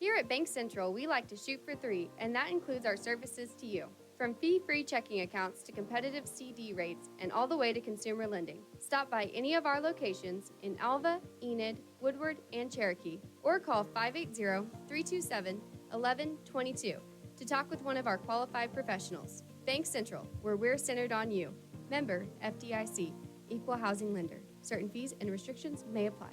Here at Bank Central, we like to shoot for three, and that includes our services to you. From fee-free checking accounts to competitive CD rates and all the way to consumer lending. Stop by any of our locations in Alva, Enid, Woodward, and Cherokee, or call 580-327-1122 to talk with one of our qualified professionals. Bank Central, where we're centered on you. Member FDIC, Equal Housing Lender. Certain fees and restrictions may apply.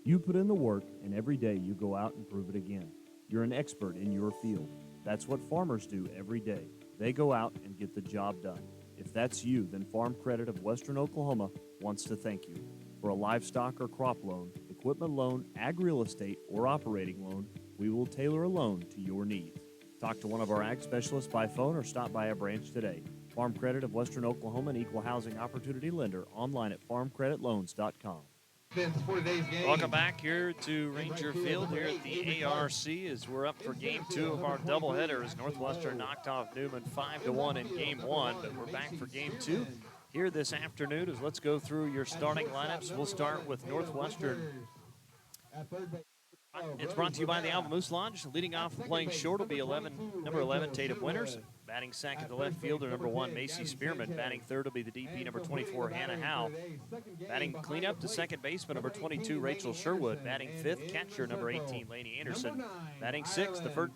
You put in the work, and every day you go out and prove it again. You're an expert in your field. That's what farmers do every day. They go out and get the job done. If that's you, then Farm Credit of Western Oklahoma wants to thank you. For a livestock or crop loan, equipment loan, ag real estate, or operating loan, we will tailor a loan to your needs. Talk to one of our ag specialists by phone or stop by a branch today. Farm Credit of Western Oklahoma, an equal housing opportunity lender, online at farmcreditloans.com. Welcome back here to Ranger Field here at the ARC as we're up for game 2 of our doubleheader as Northwestern knocked off Newman 5-1 in game 1, but we're back for game 2 here this afternoon as let's go through your starting lineups. We'll start with Northwestern. It's brought to you by the Alva Moose Lodge. Leading off playing short will be number 11, Tatum Winters. Batting second, the left fielder, number 1, Macy Spearman. Batting third will be the DP, number 24, Hannah Howe. Batting cleanup to second baseman, number 22, Rachel Sherwood. Batting fifth, catcher, number 18, Lainey Anderson. Batting sixth, the first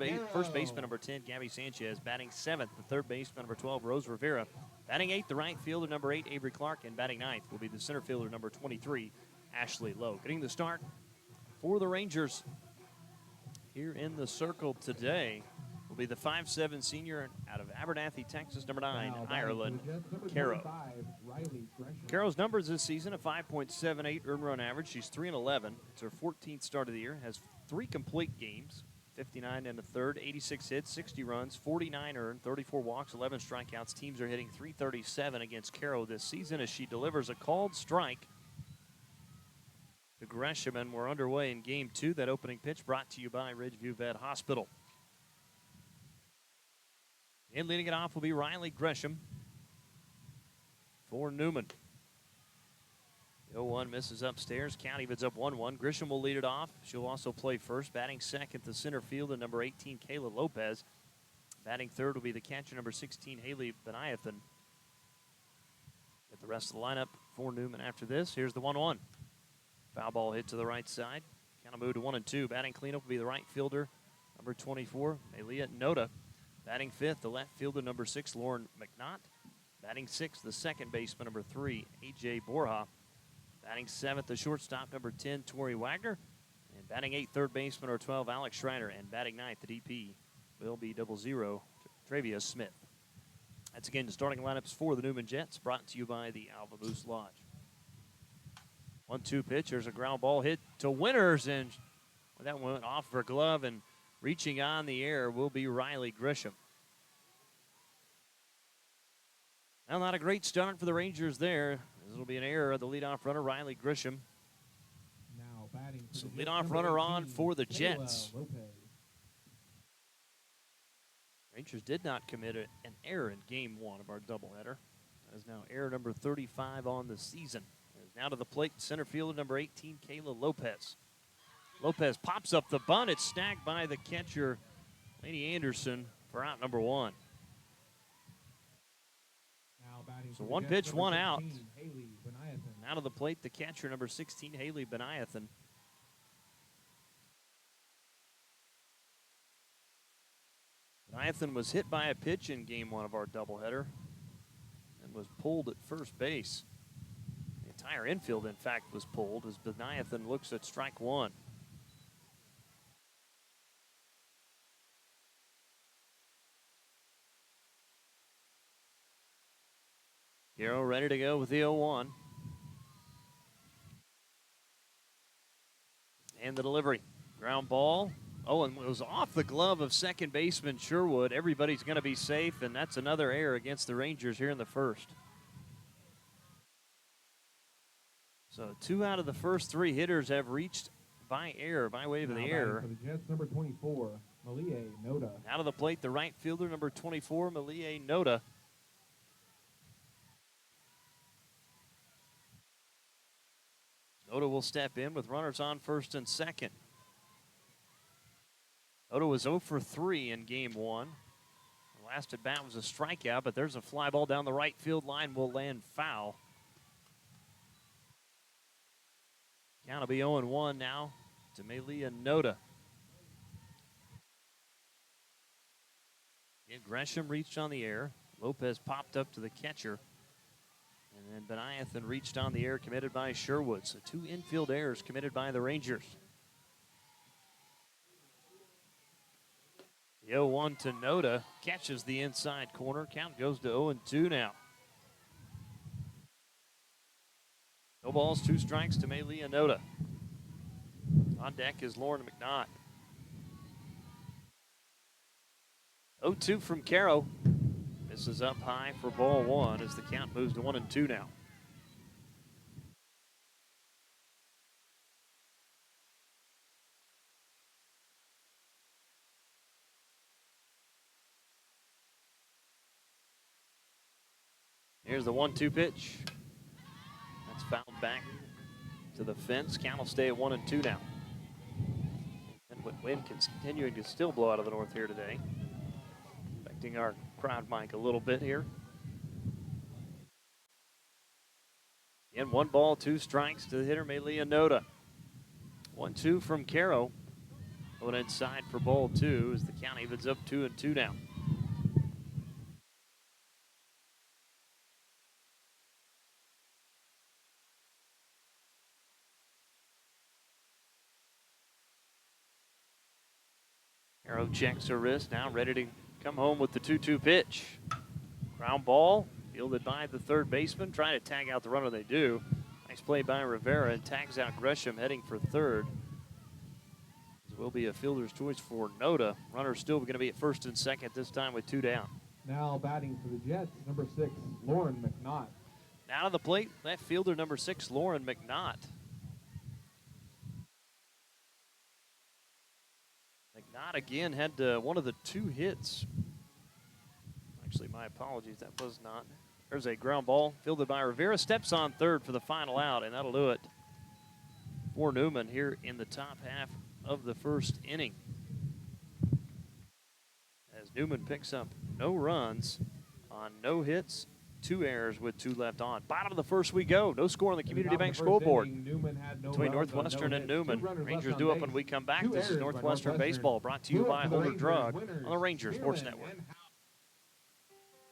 baseman, number 10, Gabby Sanchez. Batting seventh, the third baseman, number 12, Rose Rivera. Batting eighth, the right fielder, number 8, Avery Clark. And batting ninth will be the center fielder, number 23, Ashley Lowe. Getting the start for the Rangers here in the circle today will be the 5'7" senior out of Abernathy, Texas, number 9, Ireland Caro. Caro's numbers this season, a 5.78 earned run average. She's 3-11. It's her 14th start of the year. Has 3 complete games, 59 and a third, 86 hits, 60 runs, 49 earned, 34 walks, 11 strikeouts. Teams are hitting .337 against Caro this season as she delivers a called strike to Gresham, and we're underway in game 2. That opening pitch brought to you by Ridgeview Vet Hospital. And leading it off will be Riley Gresham for Newman. The 0-1 misses upstairs. Count evens up 1-1. Gresham will lead it off. She'll also play first. Batting second, the center fielder, number 18, Kayla Lopez. Batting third will be the catcher, number 16, Haley Beniathan. Get the rest of the lineup for Newman after this. Here's the 1-1. Foul ball hit to the right side. Count of move to 1-2. Batting cleanup will be the right fielder, number 24, Malia Noda. Batting fifth, the left fielder, number 6, Lauren McNaught. Batting sixth, the second baseman, number 3, A.J. Borja. Batting seventh, the shortstop, number 10, Tori Wagner. And batting eighth, third baseman, number 12, Alex Schreiner. And batting ninth, the DP will be 00, Travia Smith. That's again the starting lineups for the Newman Jets, brought to you by the Alva Moose Lodge. 1-2 pitch. There's a ground ball hit to Winters, and that went off her glove, and reaching on the air will be Riley Gresham. Now, not a great start for the Rangers there. This will be an error of the leadoff runner, Riley Gresham. Now batting. So leadoff runner on for the Jets. Rangers did not commit an error in game 1 of our doubleheader. That is now error number 35 on the season. Now to the plate, center fielder, number 18, Kayla Lopez. Lopez pops up the bunt. It's snagged by the catcher, Lainey Anderson, for out number 1. So 1 pitch, 1 out. Now to the plate, the catcher, number 16, Haley Beniathan. Beniathan was hit by a pitch in game 1 of our doubleheader and was pulled at first base. The entire infield, in fact, was pulled as Beniathan looks at strike 1. Hero ready to go with the 0-1. And the delivery. Ground ball. Oh, and it was off the glove of second baseman Sherwood. Everybody's going to be safe, and that's another error against the Rangers here in the first. So 2 out of the first 3 hitters have reached by error, by way of the error. For the Jets, number 24, Malia Noda. Out of the plate, the right fielder, number 24, Malia Noda. Noda will step in with runners on first and second. Noda was 0 for 3 in game one. The last at bat was a strikeout, but there's a fly ball down the right field line, will land foul. Count will be 0-1 now to Malia Noda. And Gresham reached on the air. Lopez popped up to the catcher. And then Benayath reached on the air, committed by Sherwood. So 2 infield errors committed by the Rangers. The 0-1 to Noda catches the inside corner. Count goes to 0-2 now. No balls, 2 strikes to Malia Noda. On deck is Lauren McNaught. 0-2 from Caro. This is up high for ball 1 as the count moves to 1-2 now. Here's the 1-2 pitch. That's fouled back to the fence. Count will stay at 1-2 now. And with wind continuing to still blow out of the north here today, affecting our crowd mic a little bit here. And 1 ball, 2 strikes to the hitter, Malia Noda. 1-2 from Caro. Going inside for ball 2 as the count evens up 2-2 now. Caro checks her wrist, now ready to come home with the 2-2 pitch. Ground ball, fielded by the third baseman, trying to tag out the runner. They do. Nice play by Rivera, and tags out Gresham heading for third. This will be a fielder's choice for Noda. Runner's still going to be at first and second, this time with 2 down. Now batting for the Jets, number 6, Lauren McNaught. Down on the plate, left fielder number 6, Lauren McNaught. McNaught again had one of the 2 hits. Actually, my apologies, that was not. There's a ground ball fielded by Rivera. Steps on third for the final out, and that'll do it for Newman here in the top half of the first inning. As Newman picks up no runs on no hits, 2 errors with 2 left on. Bottom of the first we go. No score on the Community Bank scoreboard. Between Northwestern and Newman. Rangers due up when we come back. This is Northwestern Baseball, brought to you by Holder Drug on the Ranger Sports Network.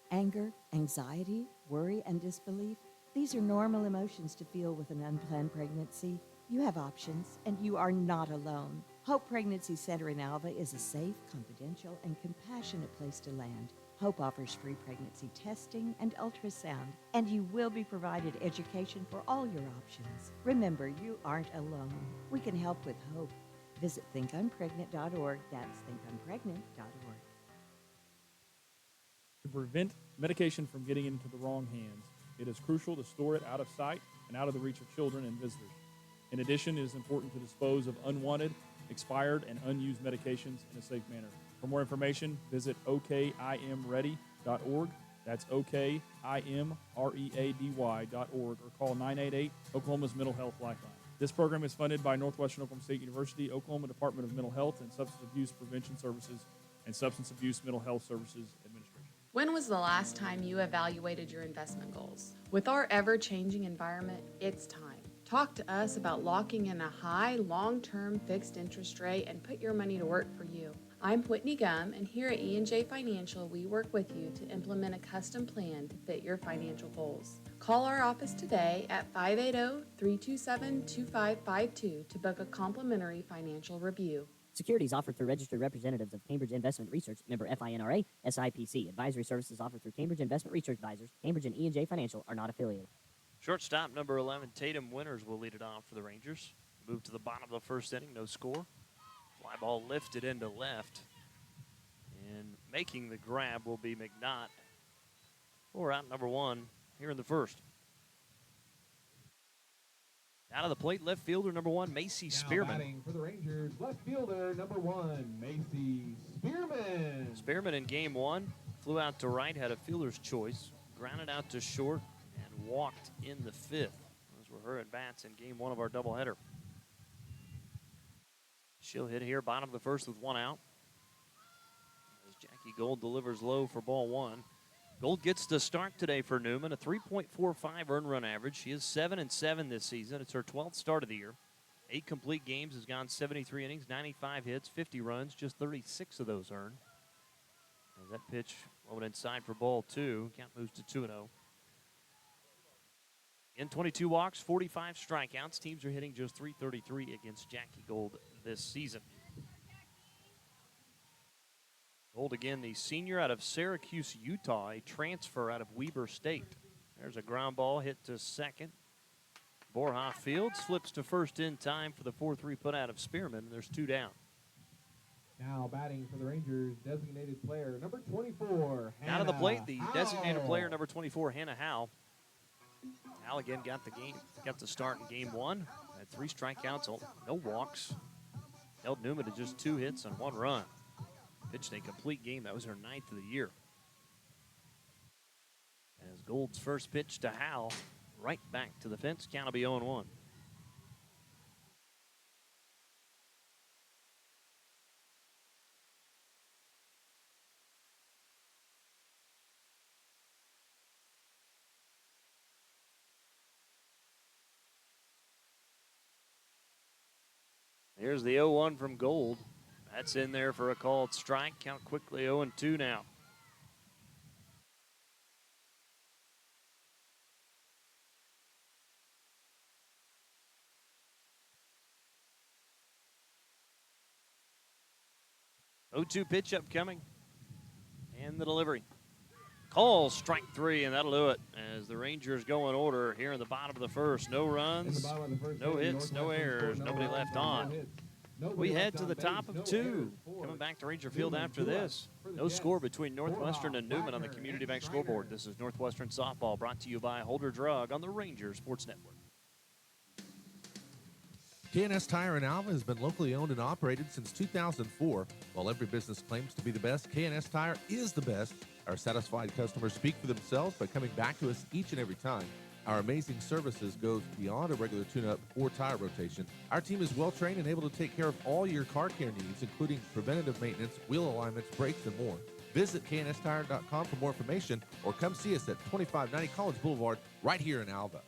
Anger, anxiety, worry, and disbelief. These are normal emotions to feel with an unplanned pregnancy. You have options, and you are not alone. Hope Pregnancy Center in Alva is a safe, confidential, and compassionate place to land. Hope offers free pregnancy testing and ultrasound, and you will be provided education for all your options. Remember, you aren't alone. We can help with hope. Visit thinkunpregnant.org. That's thinkunpregnant.org. To prevent medication from getting into the wrong hands, it is crucial to store it out of sight and out of the reach of children and visitors. In addition, it is important to dispose of unwanted, expired, and unused medications in a safe manner. For more information, visit okimready.org. That's okimready.org, or call 988 Oklahoma's Mental Health Lifeline. This program is funded by Northwestern Oklahoma State University, Oklahoma Department of Mental Health and Substance Abuse Prevention Services, and Substance Abuse Mental Health Services Administration. When was the last time you evaluated your investment goals? With our ever-changing environment, it's time. Talk to us about locking in a high, long-term fixed interest rate and put your money to work for you. I'm Whitney Gum, and here at E&J Financial, we work with you to implement a custom plan to fit your financial goals. Call our office today at 580-327-2552 to book a complimentary financial review. Securities offered through registered representatives of Cambridge Investment Research, member FINRA, SIPC. Advisory services offered through Cambridge Investment Research Advisors. Cambridge and E&J Financial are not affiliated. Shortstop number 11, Tatum Winters, will lead it off for the Rangers. Move to the bottom of the first inning, no score. Fly ball lifted into left. And making the grab will be McNaught for out number 1 here in the first. Out of the plate, left fielder number 1, Macy Spearman. Now batting for the Rangers, left fielder number 1, Macy Spearman. Spearman in game 1 flew out to right, had a fielder's choice, grounded out to short, and walked in the 5th. Those were her at bats in game one of our doubleheader. She'll hit here, bottom of the first with one out. As Jackie Gold delivers low for ball one. Gold gets the start today for Newman, a 3.45 earned run average. She is 7-7 this season. It's her 12th start of the year. 8 complete games, has gone 73 innings, 95 hits, 50 runs, just 36 of those earned. As that pitch went inside for ball two, count moves to 2-0. In 22 walks, 45 strikeouts. Teams are hitting just .333 against Jackie Gold this season. Gold again, the senior out of Syracuse, Utah, a transfer out of Weber State. There's a ground ball hit to second. Borja Fields slips to first in time for the 4-3 put out of Spearman, and there's 2 down. Now batting for the Rangers, designated player number 24, Hannah Out of the plate, the Howe. designated player number 24, Hannah Howe. Howe again got the start in game one. Had 3 strikeouts, no walks. Held Newman to just 2 hits and 1 run. Pitched a complete game. That was her 9th of the year. As Gold's first pitch to Howe, right back to the fence. Count will be 0-1. Here's the 0-1 from Gold. That's in there for a called strike. Count quickly 0-2 now. Oh, 2 pitch upcoming. And the delivery. Call strike 3, and that'll do it. As the Rangers go in order here in the bottom of the first. No runs, no hits, no errors, nobody left on. We head to the top of 2. Coming back to Ranger Field after this. No score between Northwestern and Newman on the Community Bank scoreboard. This is Northwestern Softball, brought to you by Holder Drug on the Ranger Sports Network. K&S Tire in Alva has been locally owned and operated since 2004. While every business claims to be the best, K&S Tire is the best. Our satisfied customers speak for themselves by coming back to us each and every time. Our amazing services goes beyond a regular tune-up or tire rotation. Our team is well-trained and able to take care of all your car care needs, including preventative maintenance, wheel alignments, brakes, and more. Visit knstire.com for more information or come see us at 2590 College Boulevard right here in Alva.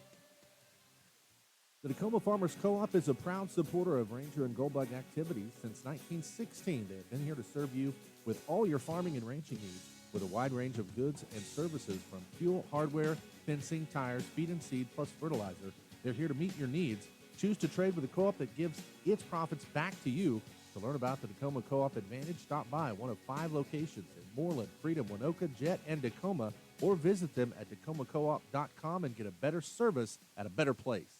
The Tacoma Farmers Co-op is a proud supporter of Ranger and Goldbug activities. Since 1916, they have been here to serve you with all your farming and ranching needs with a wide range of goods and services from fuel, hardware, fencing, tires, feed and seed, plus fertilizer. They're here to meet your needs. Choose to trade with a co-op that gives its profits back to you. To learn about the Tacoma Co-op Advantage, stop by one of 5 locations in Moreland, Freedom, Winoka, Jet, and Tacoma, or visit them at tacomacoop.com and get a better service at a better place.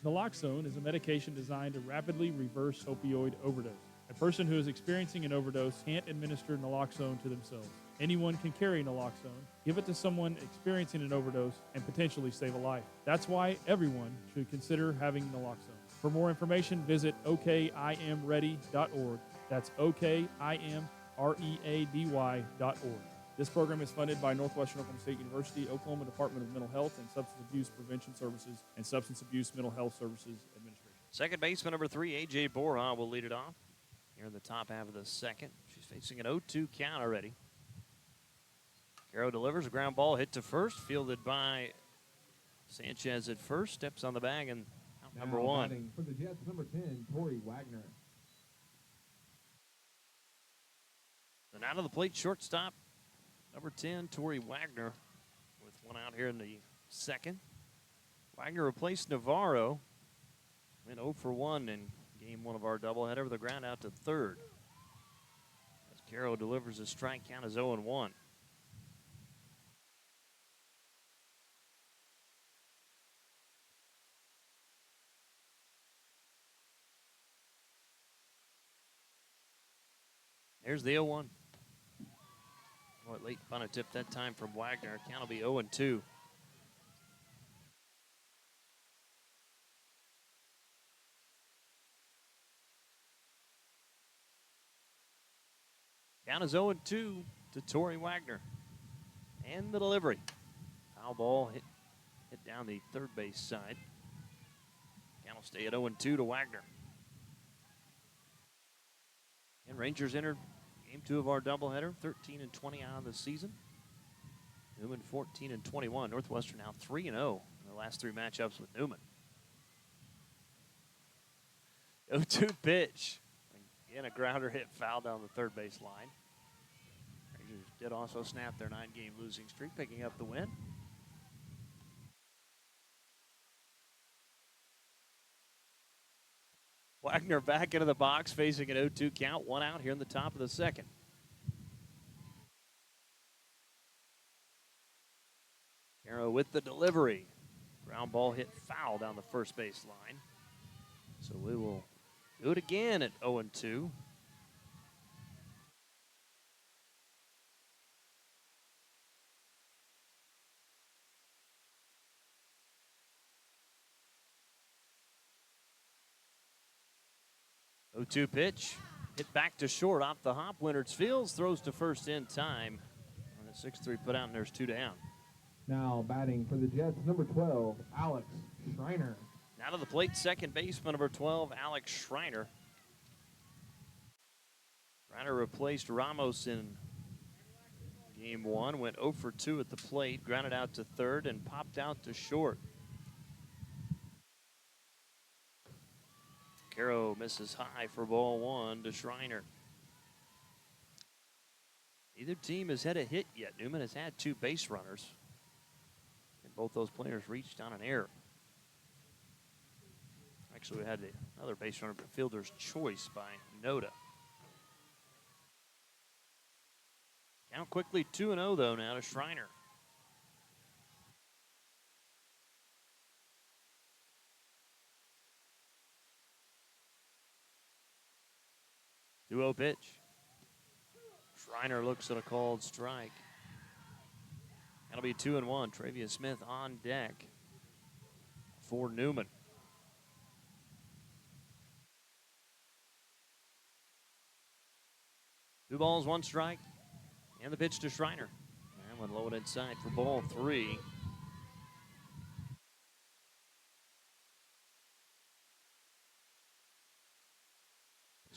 Naloxone is a medication designed to rapidly reverse opioid overdose. A person who is experiencing an overdose can't administer naloxone to themselves. Anyone can carry naloxone. Give it to someone experiencing an overdose and potentially save a life. That's why everyone should consider having naloxone. For more information, visit okimready.org. That's okimready.org. This program is funded by Northwestern Oklahoma State University, Oklahoma Department of Mental Health and Substance Abuse Prevention Services, and Substance Abuse Mental Health Services Administration. Second baseman number 3, A.J. Borja, will lead it off here in the top half of the second. She's facing an 0-2 count already. Caro delivers a ground ball hit to first, fielded by Sanchez at first, steps on the bag, and out number 1. For the Jets, number 10, Tori Wagner. And out of the plate, shortstop, number 10, Tori Wagner, with one out here in the second. Wagner replaced Navarro. Went 0 for 1 in game 1 of our doubleheader with a ground out to third. As Caro delivers a strike, count is 0-1. There's the 0-1. Late bunt tip that time from Wagner. Count will be 0-2. Count is 0-2 to Tori Wagner. And the delivery. Foul ball hit down the third base side. stay at 0-2 to Wagner. And Rangers enter game 2 of our doubleheader, 13-20 out of the season. Newman 14-21. Northwestern now 3-0 in their last 3 matchups with Newman. 0-2 pitch. Again, a grounder hit foul down the third base line. Rangers did also snap their 9-game losing streak, picking up the win. Wagner back into the box, facing an 0-2 count. 1 out here in the top of the second. Arrow with the delivery. Ground ball hit foul down the first base line. So we will do it again at 0-2. Oh-2 pitch. Hit back to short off the hop. Winards Fields throws to first in time. And a 6-3 put out, and there's 2 down. Now batting for the Jets, number 12, Alex Schreiner. Now to the plate, second baseman, number 12, Alex Schreiner. Schreiner replaced Ramos in game 1. Went 0 for 2 at the plate. Grounded out to third and popped out to short. Caro misses high for ball 1 to Schreiner. Neither team has had a hit yet. Newman has had 2 base runners. And both those players reached on an error. Actually, we had another base runner, but fielder's choice by Noda. Count quickly 2-0, though, now to Schreiner. Pitch. Schreiner looks at a called strike. That'll be 2-1. Travius Smith on deck for Newman. Two balls, 1 strike. And the pitch to Schreiner. And one low and inside for ball 3.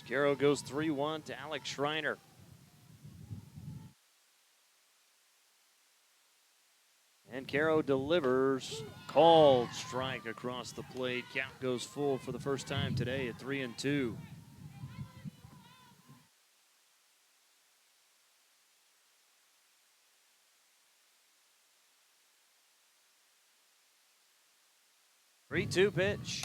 Caro goes 3-1 to Alex Schreiner. And Caro delivers. Called strike across the plate. Count goes full for the first time today at 3-2. Three-two pitch.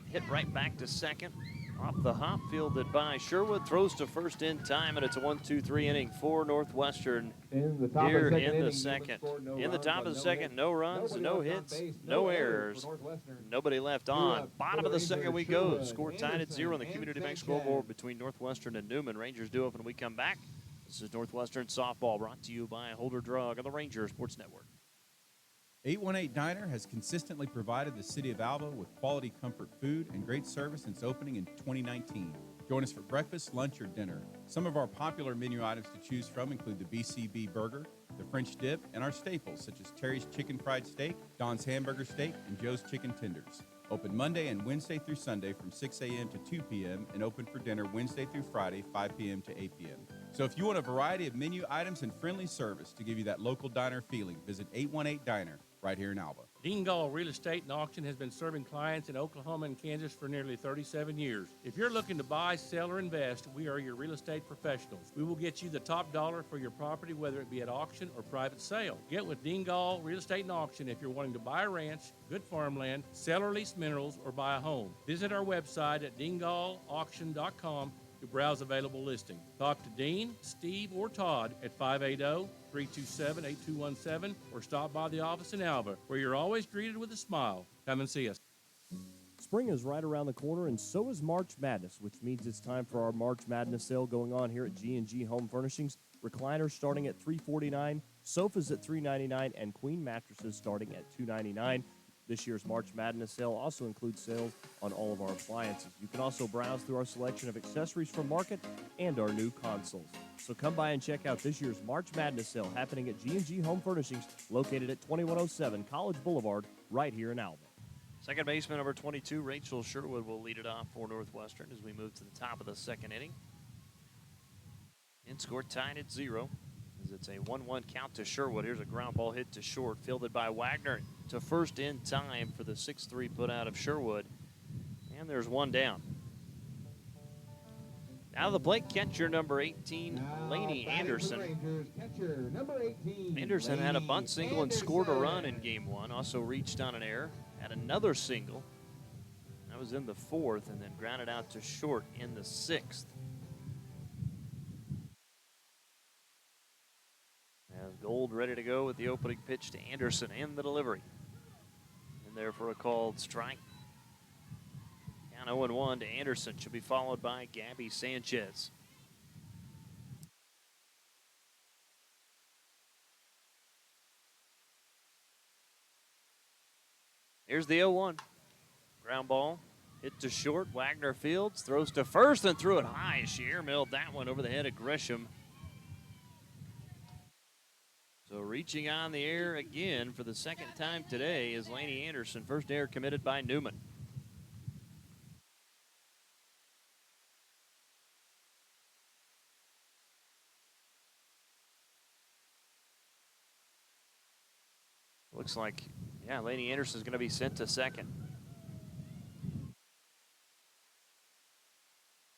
Hit right back to second. Off the hop, fielded by Sherwood, throws to first in time, and it's a 1-2-3 inning for Northwestern here in the second. In the top of the second, no runs, no hits, no errors, nobody left on. Bottom of the second we go. Score tied at 0 on the Community Bank scoreboard between Northwestern and Newman. Rangers do open when we come back. This is Northwestern Softball, brought to you by Holder Drug on the Rangers Sports Network. 818 Diner has consistently provided the city of Alva with quality comfort food and great service since opening in 2019. Join us for breakfast, lunch, or dinner. Some of our popular menu items to choose from include the BCB burger, the French dip, and our staples such as Terry's chicken fried steak, Don's hamburger steak, and Joe's chicken tenders. Open Monday and Wednesday through Sunday from 6 a.m. to 2 p.m. and open for dinner Wednesday through Friday, 5 p.m. to 8 p.m. So if you want a variety of menu items and friendly service to give you that local diner feeling, visit 818 Diner right here in Alva. Dean Gall Real Estate and Auction has been serving clients in Oklahoma and Kansas for nearly 37 years. If you're looking to buy, sell, or invest, we are your real estate professionals. We will get you the top dollar for your property, whether it be at auction or private sale. Get with Dean Gall Real Estate and Auction if you're wanting to buy a ranch, good farmland, sell or lease minerals, or buy a home. Visit our website at deangallauction.com to browse available listings. Talk to Dean, Steve, or Todd at 580-327-8217 or stop by the office in Alva, where you're always greeted with a smile. Come and see us. Spring is right around the corner, and so is March Madness, which means it's time for our March Madness sale going on here at G&G Home Furnishings. Recliners starting at $349, sofas at $399, and queen mattresses starting at $299. This year's March Madness sale also includes sales on all of our appliances. You can also browse through our selection of accessories from Market and our new consoles. So come by and check out this year's March Madness sale happening at G&G Home Furnishings, located at 2107 College Boulevard, right here in Alva. Second baseman, number 22, Rachel Sherwood, will lead it off for Northwestern as we move to the top of the second inning. And score tied at 0 as it's a 1-1 count to Sherwood. Here's a ground ball hit to short, fielded by Wagner to first in time for the 6-3 put out of Sherwood. And there's one down. Now the plate catcher, number 18, Lainey Anderson. Catcher, number 18, Anderson had a bunt single and scored a run in game 1. Also reached on an error, had another single. That was in the 4th, and then grounded out to short in the 6th. As Gold ready to go with the opening pitch to Anderson and the delivery. In there for a called strike. Count 0-1 to Anderson. Should be followed by Gabby Sanchez. Here's the 0-1. Ground ball. Hit to short. Wagner fields. Throws to first and threw it high. She air-milled that one over the head of Gresham. So reaching on the air again for the second time today is Lainey Anderson. First error committed by Newman. Looks like, yeah, Lainey Anderson is going to be sent to second.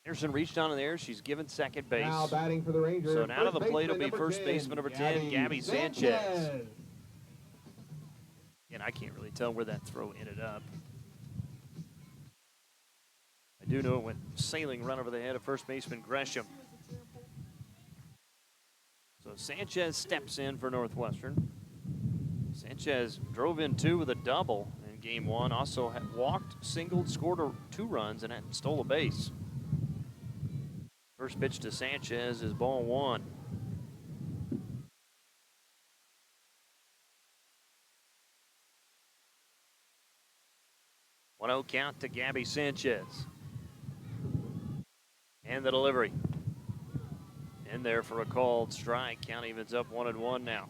Anderson reached on in the air. She's given second base. Now batting for the Rangers. So now to the plate will be first baseman number 10, Gabby Sanchez. And I can't really tell where that throw ended up. I do know it went sailing right over the head of first baseman Gresham. So Sanchez steps in for Northwestern. Sanchez drove in 2 with a double in game 1. Also had walked, singled, scored 2 runs, and stole a base. First pitch to Sanchez is ball 1. One 0 count to Gabby Sanchez. And the delivery. In there for a called strike. Count evens up 1-1 now.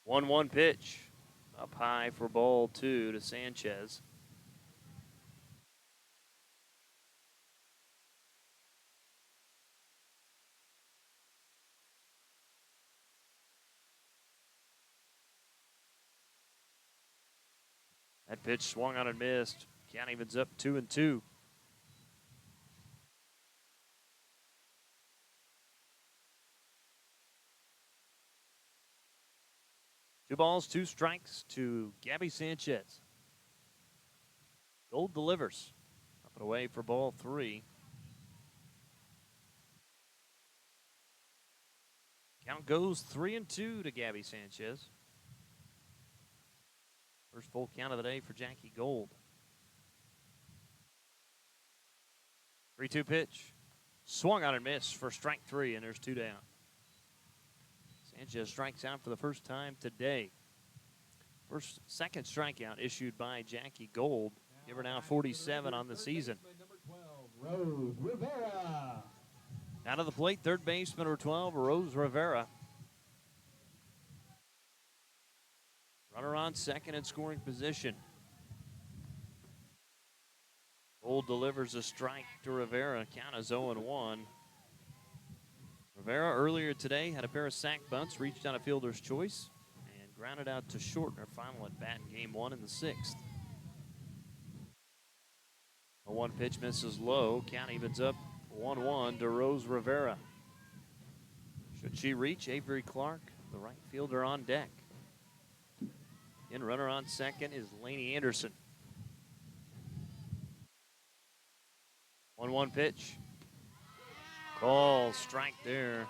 One pitch. Up high for ball 2 to Sanchez. That pitch swung on and missed. Count evens up 2-2. Two balls, 2 strikes to Gabby Sanchez. Gold delivers. Up and away for ball 3. Count goes 3-2 to Gabby Sanchez. First full count of the day for Jackie Gold. 3-2 pitch. Swung on and missed for strike 3, and there's 2 down. Sanchez strikes out for the first time today. Second strikeout issued by Jackie Gold. Give her now 47 on the season. Rose Rivera. Out of the plate, third baseman number 12, Rose Rivera. Runner on second in scoring position. Gold delivers a strike to Rivera. Count is 0-1. Rivera earlier today had a pair of sac bunts, reached on a fielder's choice, and grounded out to short in her final at bat in game 1 in the 6th. A 1 pitch misses low. Count evens up 1-1 to Rose Rivera. Should she reach, Avery Clark, the right fielder, on deck. In runner on second is Lainey Anderson. 1-1 pitch. Call, strike there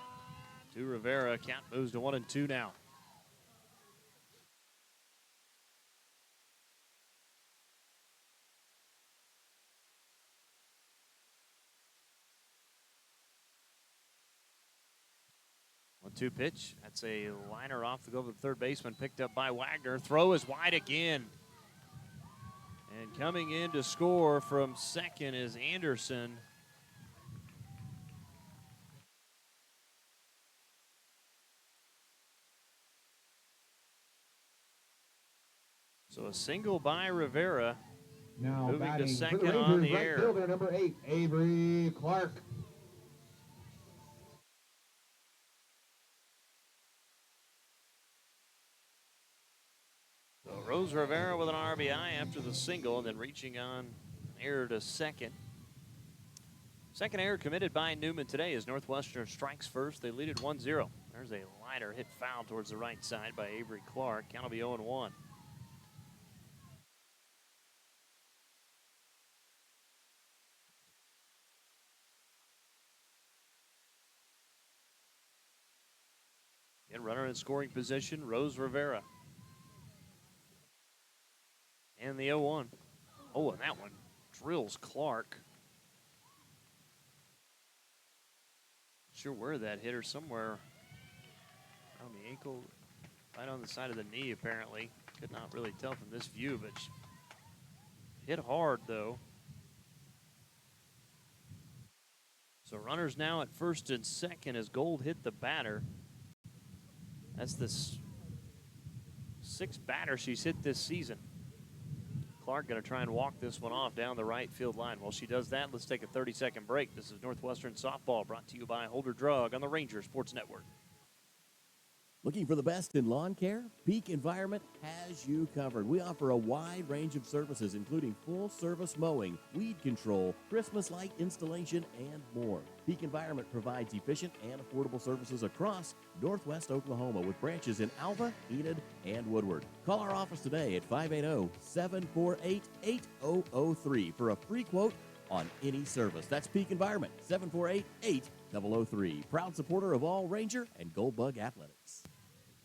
to Rivera. Count moves to 1-2 now. One-two pitch. That's a liner off the glove of the third baseman, picked up by Wagner. Throw is wide again. And coming in to score from second is Anderson. So a single by Rivera. Now moving batting to for second the Rangers, on the right air. fielder number 8, Avery Clark. So Rose Rivera with an RBI after the single, and then reaching on error to second. Second error committed by Newman today as Northwestern strikes first. They lead it 1-0. There's a liner hit foul towards the right side by Avery Clark. Count will be 0-1. And runner in scoring position, Rose Rivera. And the 0-1. Oh, and that one drills Clark. Sure where that hit her, somewhere on the ankle, right on the side of the knee, apparently. Could not really tell from this view, but hit hard, though. So runners now at first and second as Gold hit the batter. That's the sixth batter she's hit this season. Clark going to try and walk this one off down the right field line. While she does that, let's take a 30-second break. This is Northwestern Softball, brought to you by Holder Drug on the Ranger Sports Network. Looking for the best in lawn care? Peak Environment has you covered. We offer a wide range of services, including full-service mowing, weed control, Christmas light installation, and more. Peak Environment provides efficient and affordable services across Northwest Oklahoma with branches in Alva, Enid, and Woodward. Call our office today at 580-748-8003 for a free quote on any service. That's Peak Environment, 748-8003. Proud supporter of all Ranger and Goldbug Athletics.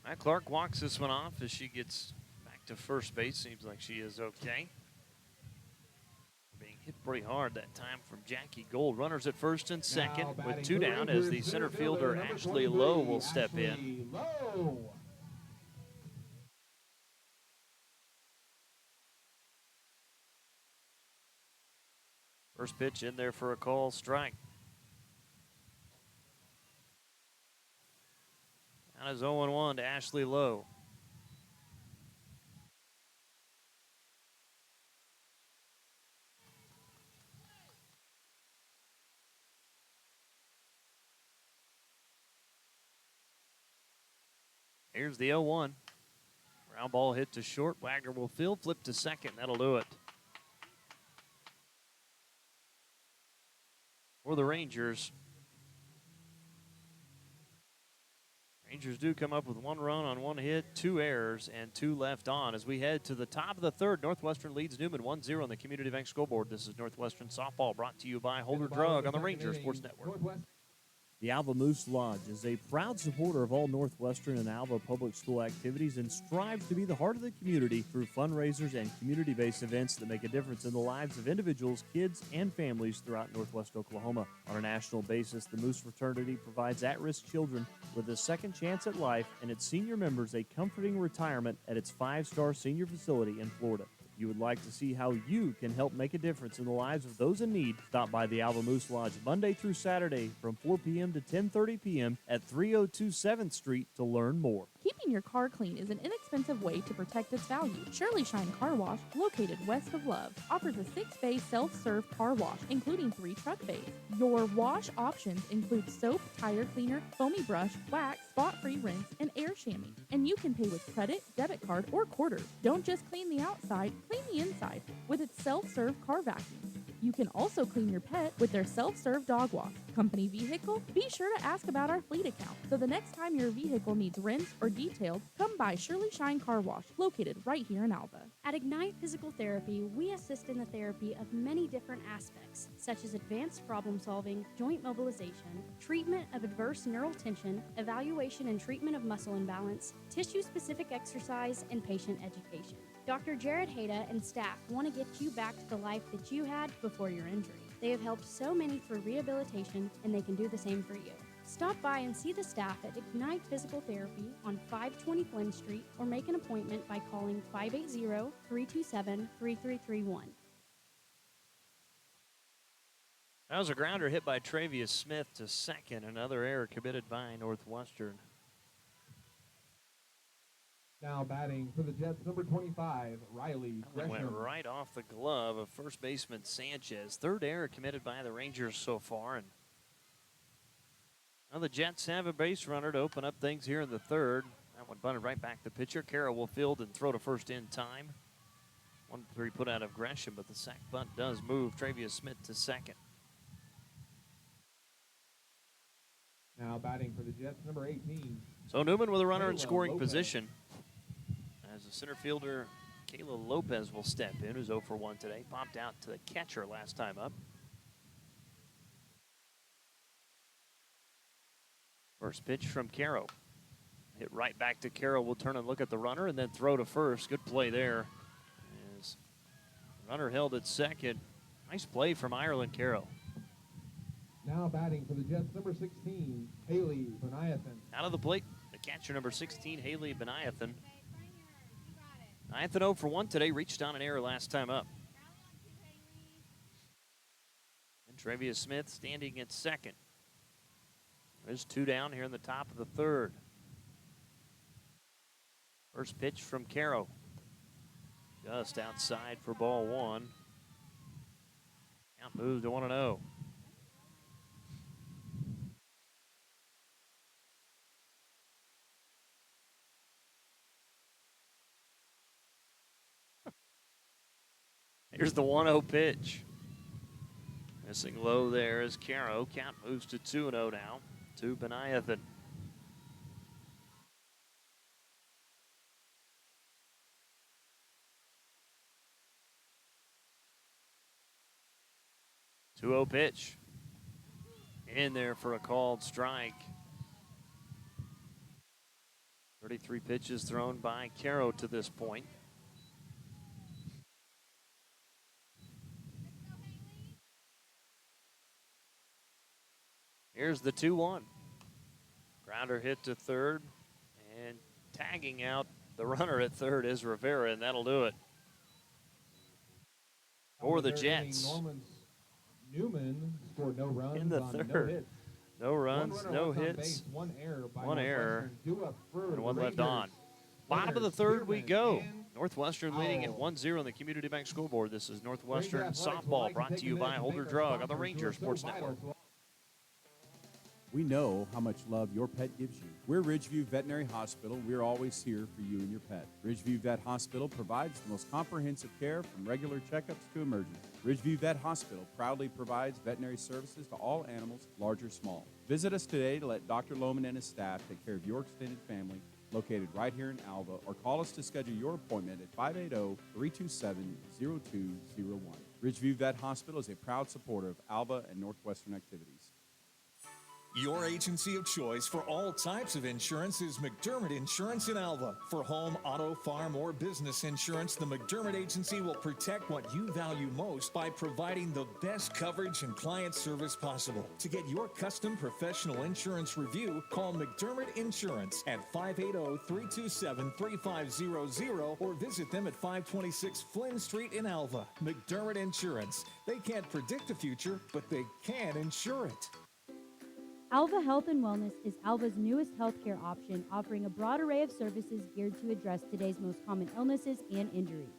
Matt Clark walks this one off as she gets back to first base. Seems like she is okay. Being hit pretty hard that time from Jackie Gold. Runners at first and second with two down as the center fielder Ashley Lowe will step in. First pitch in there for a call strike. That is 0-1 to Ashley Lowe. Here's the 0-1. Ground ball hit to short. Wagner will field, flip to second. That'll do it. For the Rangers. Rangers do come up with one run on one hit, two errors, and two left on. As we head to the top of the third, Northwestern leads Newman 1-0 on the Community Bank scoreboard. This is Northwestern Softball, brought to you by Holder Drug on the Ranger Sports Network. The Alva Moose Lodge is a proud supporter of all Northwestern and Alva public school activities and strives to be the heart of the community through fundraisers and community-based events that make a difference in the lives of individuals, kids, and families throughout Northwest Oklahoma. On a national basis, the Moose Fraternity provides at-risk children with a second chance at life and its senior members a comforting retirement at its 5-star senior facility in Florida. You would like to see how you can help make a difference in the lives of those in need, stop by the Alva Moose Lodge Monday through Saturday from 4 p.m. to 10:30 p.m. at 302 7th Street to learn more. Keeping your car clean is an inexpensive way to protect its value. Shirley Shine Car Wash, located west of Love, offers a 6-bay self-serve car wash, including 3 truck bays. Your wash options include soap, tire cleaner, foamy brush, wax, spot-free rinse, and air chamois. And you can pay with credit, debit card, or quarters. Don't just clean the outside, clean the inside with its self-serve car vacuum. You can also clean your pet with their self-serve dog wash. Company vehicle? Be sure to ask about our fleet account, so the next time your vehicle needs rinsed or detailed, come by Shirley Shine Car Wash, located right here in Alva. At Ignite Physical Therapy, we assist in the therapy of many different aspects, such as advanced problem solving, joint mobilization, treatment of adverse neural tension, evaluation and treatment of muscle imbalance, tissue-specific exercise, and patient education. Dr. Jared Hayda and staff want to get you back to the life that you had before your injury. They have helped so many through rehabilitation, and they can do the same for you. Stop by and see the staff at Ignite Physical Therapy on 520 Flynn Street or make an appointment by calling 580-327-3331. That was a grounder hit by Travius Smith to second. Another error committed by Northwestern. Now batting for the Jets, number 25, Riley That went Gresham. right off the glove of first baseman Sanchez. Third error committed by the Rangers so far. And now the Jets have a base runner to open up things here in the third. That one bunted right back the pitcher. Carroll will field and throw to first in time. 1-3 put out of Gresham, but the sac bunt does move Travius Smith to second. Now batting for the Jets, number 18. So Newman with a runner in Kayla scoring Lopez. position. As the center fielder, Kayla Lopez will step in, who's 0 for 1 today. Popped out to the catcher last time up. First pitch from Caro. Hit right back to Caro. We'll turn and look at the runner and then throw to first. Good play there. As runner held at second. Nice play from Ireland Caro. Now batting for the Jets, number 16, Haley Beniathan. Out of the plate, the catcher number 16, Haley Beniathan. Beniathan 0 for 1 today. Reached on an error last time up. And Travius Smith standing at second. There's 2 down here in the top of the third. First pitch from Caro. Just outside for ball 1. Count moves to 1-0. Here's the 1-0 pitch. Missing low there is Caro. Count moves to 2-0 now to Beniathan. Two-0 pitch. In there for a called strike. 33 pitches thrown by Caro to this point. Here's the 2-1. Grounder hit to third, and tagging out the runner at third is Rivera, and that'll do it for the Jets. Newman scored no runs In the on third. no hits. No runs, One runner no left on hits, base, one error by one error, Northwestern. Due up for and the one left on. Rangers. Bottom of the Winners, third we Spearman go. and Northwestern leading at Owl. 1-0 on the Community Bank scoreboard. This is Northwestern Ranger Athletics would softball like to brought take to a you minute by to Holder thank our Drug on the sponsors Ranger who are so Sports vital Network. to We know how much love your pet gives you. We're Ridgeview Veterinary Hospital. We're always here for you and your pet. Ridgeview Vet Hospital provides the most comprehensive care from regular checkups to emergency. Ridgeview Vet Hospital proudly provides veterinary services to all animals, large or small. Visit us today to let Dr. Lohman and his staff take care of your extended family, located right here in Alva, or call us to schedule your appointment at 580-327-0201. Ridgeview Vet Hospital is a proud supporter of Alva and Northwestern activities. Your agency of choice for all types of insurance is McDermott Insurance in Alva. For home, auto, farm, or business insurance, the McDermott Agency will protect what you value most by providing the best coverage and client service possible. To get your custom professional insurance review, call McDermott Insurance at 580-327-3500 or visit them at 526 Flynn Street in Alva. McDermott Insurance. They can't predict the future, but they can insure it. Alva Health and Wellness is Alva's newest healthcare option, offering a broad array of services geared to address today's most common illnesses and injuries.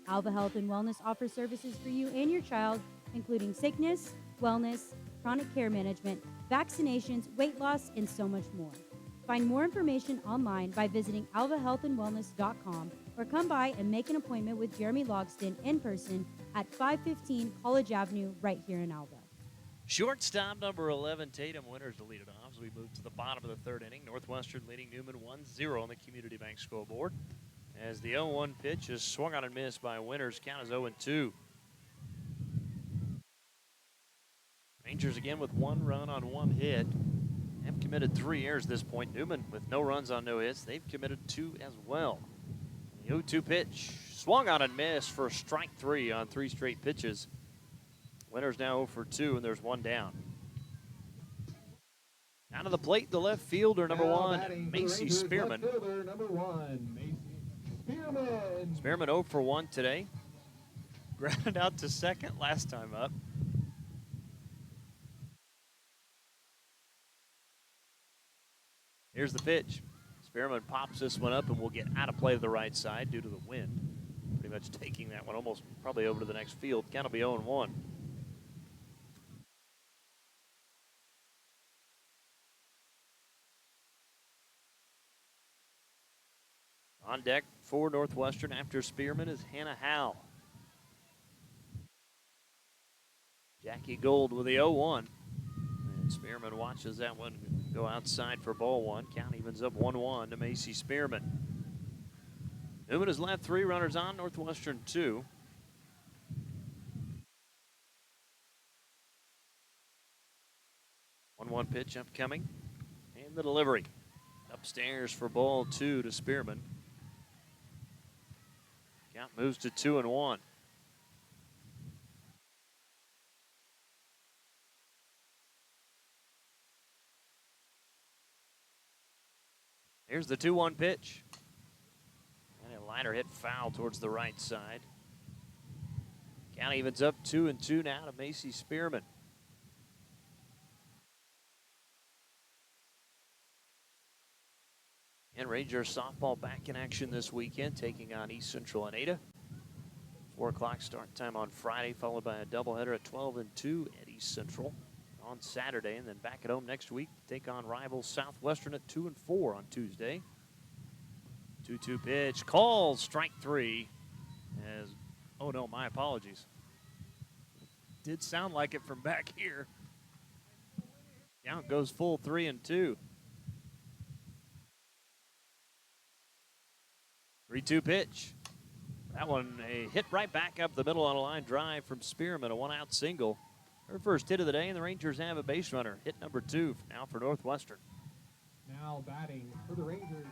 Alva Health and Wellness offers services for you and your child, including sickness, wellness, chronic care management, vaccinations, weight loss, and so much more. Find more information online by visiting alvahealthandwellness.com or come by and make an appointment with Jeremy Logston in person at 515 College Avenue right here in Alva. Shortstop number 11, Tatum Winters to lead it off as we move to the bottom of the third inning. Northwestern leading Newman 1-0 on the Community Bank scoreboard. As the 0-1 pitch is swung on and missed by Winters, count is 0-2. Rangers again with 1 run on 1 hit. Have committed 3 errors at this point. Newman with no runs on no hits. They've committed 2 as well. The 0-2 pitch swung on and missed for strike 3 on 3 straight pitches. Winters now 0 for 2, and there's 1 down. Out of the plate, the left fielder, number Now one, batting for the Macy Rangers, Spearman. left fielder, number 1, Macy Spearman. Spearman 0 for 1 today. Grounded out to second last time up. Here's the pitch. Spearman pops this one up and will get out of play to the right side due to the wind. Pretty much taking that one almost probably over to the next field. Count will be 0-1. On deck for Northwestern after Spearman is Hannah Howe. Jackie Gold with the 0-1. And Spearman watches that one go outside for ball one. Count evens up 1-1 to Macy Spearman. Newman has left 3 runners on, Northwestern 2. One pitch upcoming. And the delivery. Upstairs for ball 2 to Spearman. Count moves to 2-1. Here's the 2-1 pitch. And a liner hit foul towards the right side. Count evens up 2-2 now to Macy Spearman. And Rangers softball back in action this weekend, taking on East Central and Ada. 4 o'clock start time on Friday, followed by a doubleheader at 12 and 2 at East Central on Saturday, and then back at home next week to take on rivals Southwestern at 2 and 4 on Tuesday. 2-2 pitch, calls, strike 3. As, oh no, my apologies. Did sound like it from back here. Count goes full 3-2. 3-2 pitch. That one a hit right back up the middle on a line drive from Spearman, a 1-out single. Her first hit of the day, and the Rangers have a base runner. Hit number 2 now for Northwestern. Now batting for the Rangers,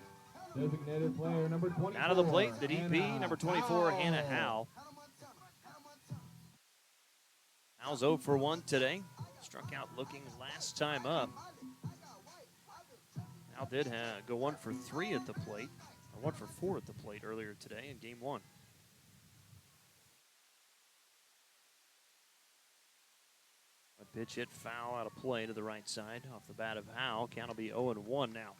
designated player number 24. Out of the plate, the DP, number 24, Hannah Howe. Howell's 0 for 1 today. Struck out looking last time up. Howell did go 1 for 3 at the plate, or 1 for 4 at the plate earlier today in game 1. A pitch hit foul out of play to the right side off the bat of Howell. Count will be 0-1 now.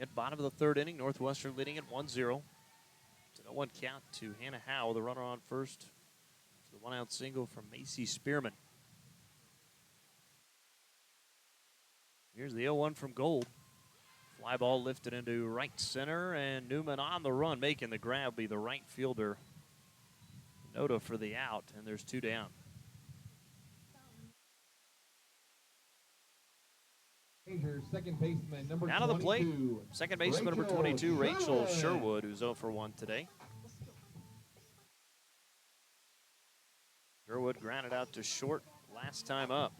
At bottom of the 3rd inning, Northwestern leading at 1-0. It's an 0-1 count to Hannah Howe, the runner on first. The 1-out single from Macy Spearman. Here's the 0-1 from Gold. Fly ball lifted into right center, and Newman on the run, making the grab, be the right fielder. Noda for the out, and there's 2 down. Second baseman, number Out of the plate, 22. second baseman number 22, Rachel Sherwood, who's 0 for 1 today. Sherwood grounded out to short last time up.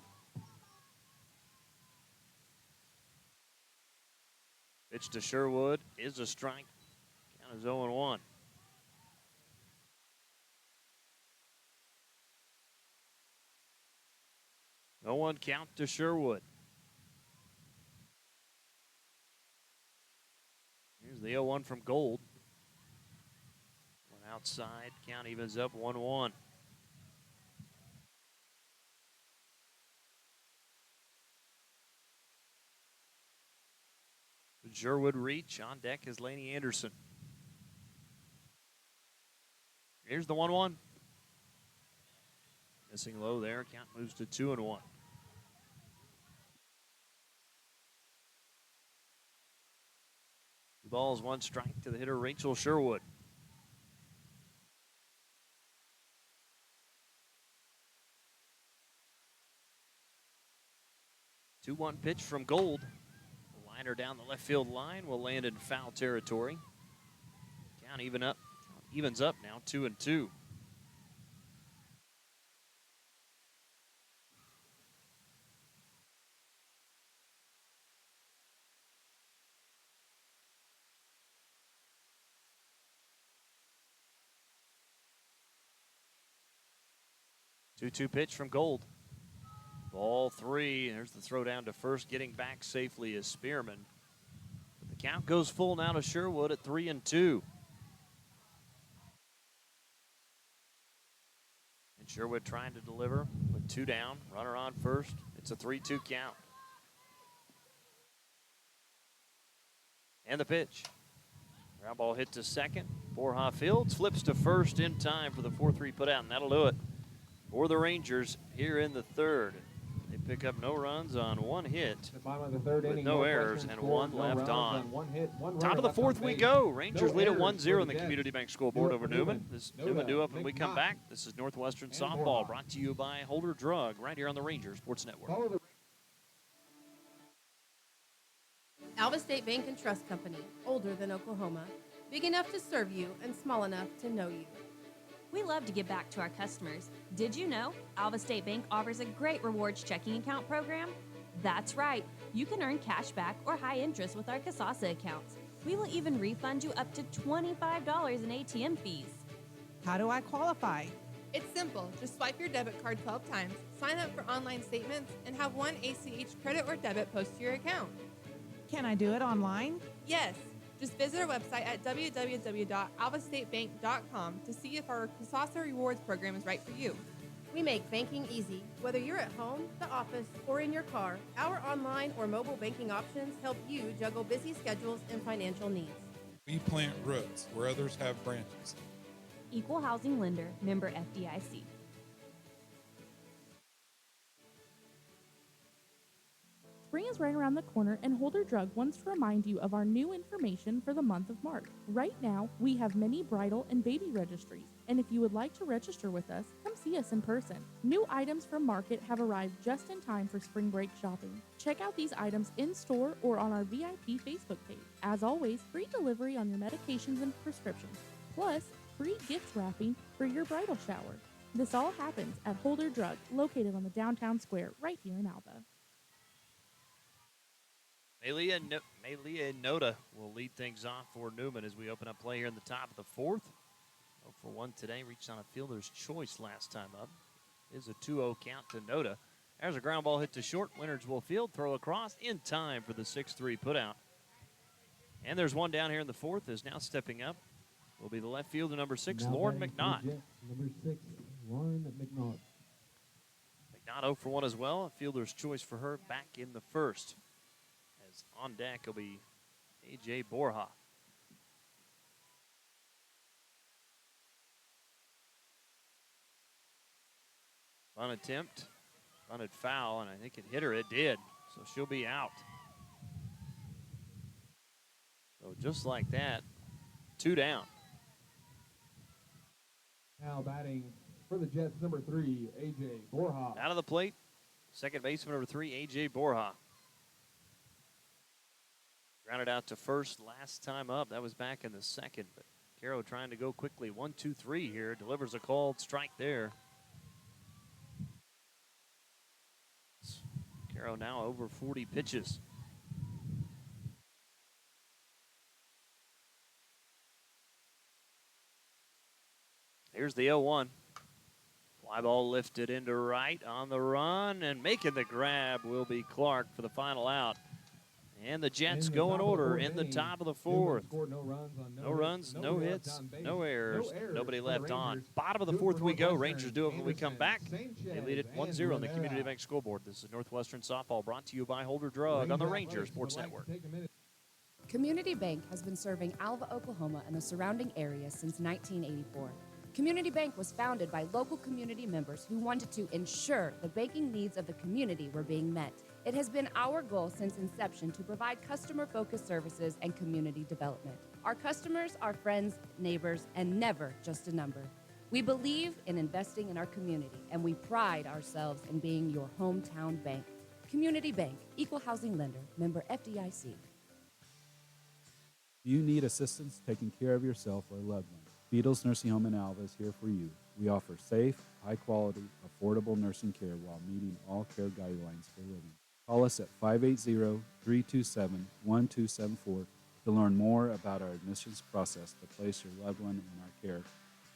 Pitch to Sherwood is a strike. Count is 0-1. No 1 count to Sherwood. Here's the 0-1 from Gold. One outside. Count evens up 1-1. Sherwood reach. On deck is Laney Anderson. Here's the 1-1. Missing low there. Count moves to 2-1. Two balls, 1 strike to the hitter, Rachel Sherwood. The 2-1 pitch from Gold. Liner down the left field line will land in foul territory. Count evens up now, 2-2. Two pitch from Gold. Ball 3. There's the throw down to first. Getting back safely is Spearman. But the count goes full now to Sherwood at 3-2. And Sherwood trying to deliver with 2 down. Runner on first. It's a 3-2 count. And the pitch. Ground ball hit to second. Borja Fields flips to first in time for the 4-3 putout, and that'll do it for the Rangers here in the third. They pick up no runs on 1 hit with no errors and 1 left on. Top of the 4th we go. Rangers lead at 1-0 in the Community Bank scoreboard over Newman. This Newman due up when we come back. This is Northwestern Softball brought to you by Holder Drug right here on the Rangers Sports Network. Alva State Bank and Trust Company, older than Oklahoma, big enough to serve you and small enough to know you. We love to give back to our customers. Did you know Alva State Bank offers a great rewards checking account program? That's right. You can earn cash back or high interest with our Kasasa accounts. We will even refund you up to $25 in ATM fees. How do I qualify? It's simple. Just swipe your debit card 12 times, sign up for online statements, and have 1 ACH credit or debit post to your account. Can I do it online? Yes. Just visit our website at www.alvastatebank.com to see if our Kasasa Rewards program is right for you. We make banking easy. Whether you're at home, the office, or in your car, our online or mobile banking options help you juggle busy schedules and financial needs. We plant roots where others have branches. Equal housing lender, member FDIC. Spring is right around the corner, and Holder Drug wants to remind you of our new information for the month of March. Right now, we have many bridal and baby registries, and if you would like to register with us, come see us in person. New items from Market have arrived just in time for spring break shopping. Check out these items in-store or on our VIP Facebook page. As always, free delivery on your medications and prescriptions, plus free gift wrapping for your bridal shower. This all happens at Holder Drug, located on the downtown square right here in Alva. Malia Noda will lead things off for Newman as we open up play here in the top of the 4th. 0-for-1 today, reached on a fielder's choice last time up. Is a 2-0 count to Noda. There's a ground ball hit to short. Winters will field, throw across in time for the 6-3 putout. And there's one down here in the 4th, is now stepping up. Will be the left fielder, number 6, Lauren McNaught. Number 6, Lauren McNaught. McNaught 0-for-1 as well. A fielder's choice for her back in the 1st. On deck will be A.J. Borja. Fun attempt, bunted foul, and I think it hit her. It did, so she'll be out. So just like that, 2 down. Now batting for the Jets, number 3, A.J. Borja. Out of the plate, second baseman, number 3, A.J. Borja. Grounded out to first last time up. That was back in the 2nd. But Caro trying to go quickly. 1-2-3 here. Delivers a called strike there. Caro now over 40 pitches. Here's the 0-1. Fly ball lifted into right on the run. And making the grab will be Clark for the final out. And the Jets go in order in the top of the 4th. No runs, no hits, no errors, nobody left on. Bottom of the 4th we go. Rangers do it when we come back. They lead it 1-0 on the Community Bank scoreboard. This is Northwestern Softball brought to you by Holder Drug on the Rangers Sports Network. Community Bank has been serving Alva, Oklahoma and the surrounding area since 1984. Community Bank was founded by local community members who wanted to ensure the banking needs of the community were being met. It has been our goal since inception to provide customer-focused services and community development. Our customers are friends, neighbors, and never just a number. We believe in investing in our community, and we pride ourselves in being your hometown bank. Community Bank, equal housing lender, member FDIC. Do you need assistance taking care of yourself or a loved one? Beatles Nursing Home in Alva is here for you. We offer safe, high-quality, affordable nursing care while meeting all care guidelines for living. Call us at 580-327-1274 to learn more about our admissions process to place your loved one in our care.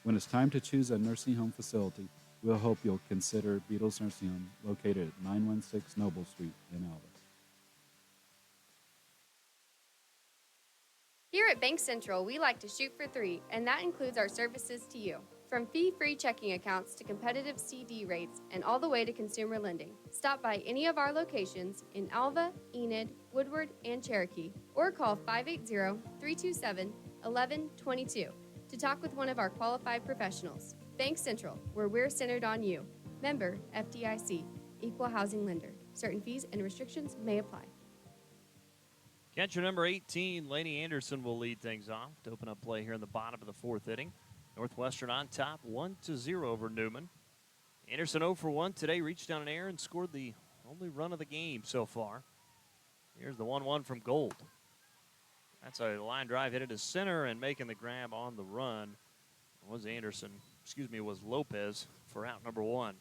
When it's time to choose a nursing home facility, We'll hope you'll consider Beatles Nursing Home, located at 916 Noble Street in Alva. Here at Bank Central, we like to shoot for three, and that includes our services to you. From fee-free checking accounts to competitive CD rates and all the way to consumer lending. Stop by any of our locations in Alva, Enid, Woodward, and Cherokee, or call 580-327-1122 to talk with one of our qualified professionals. Bank Central, where we're centered on you. Member FDIC, Equal Housing Lender. Certain fees and restrictions may apply. Catcher number 18, Laney Anderson, will lead things off to open up play here in the bottom of the fourth inning. Northwestern on top, 1-0 over Newman. Anderson 0 for 1 today, reached down an error and scored the only run of the game so far. Here's the 1-1 from Gold. That's a line drive hit into center, and making the grab on the run was was Lopez for out number 1.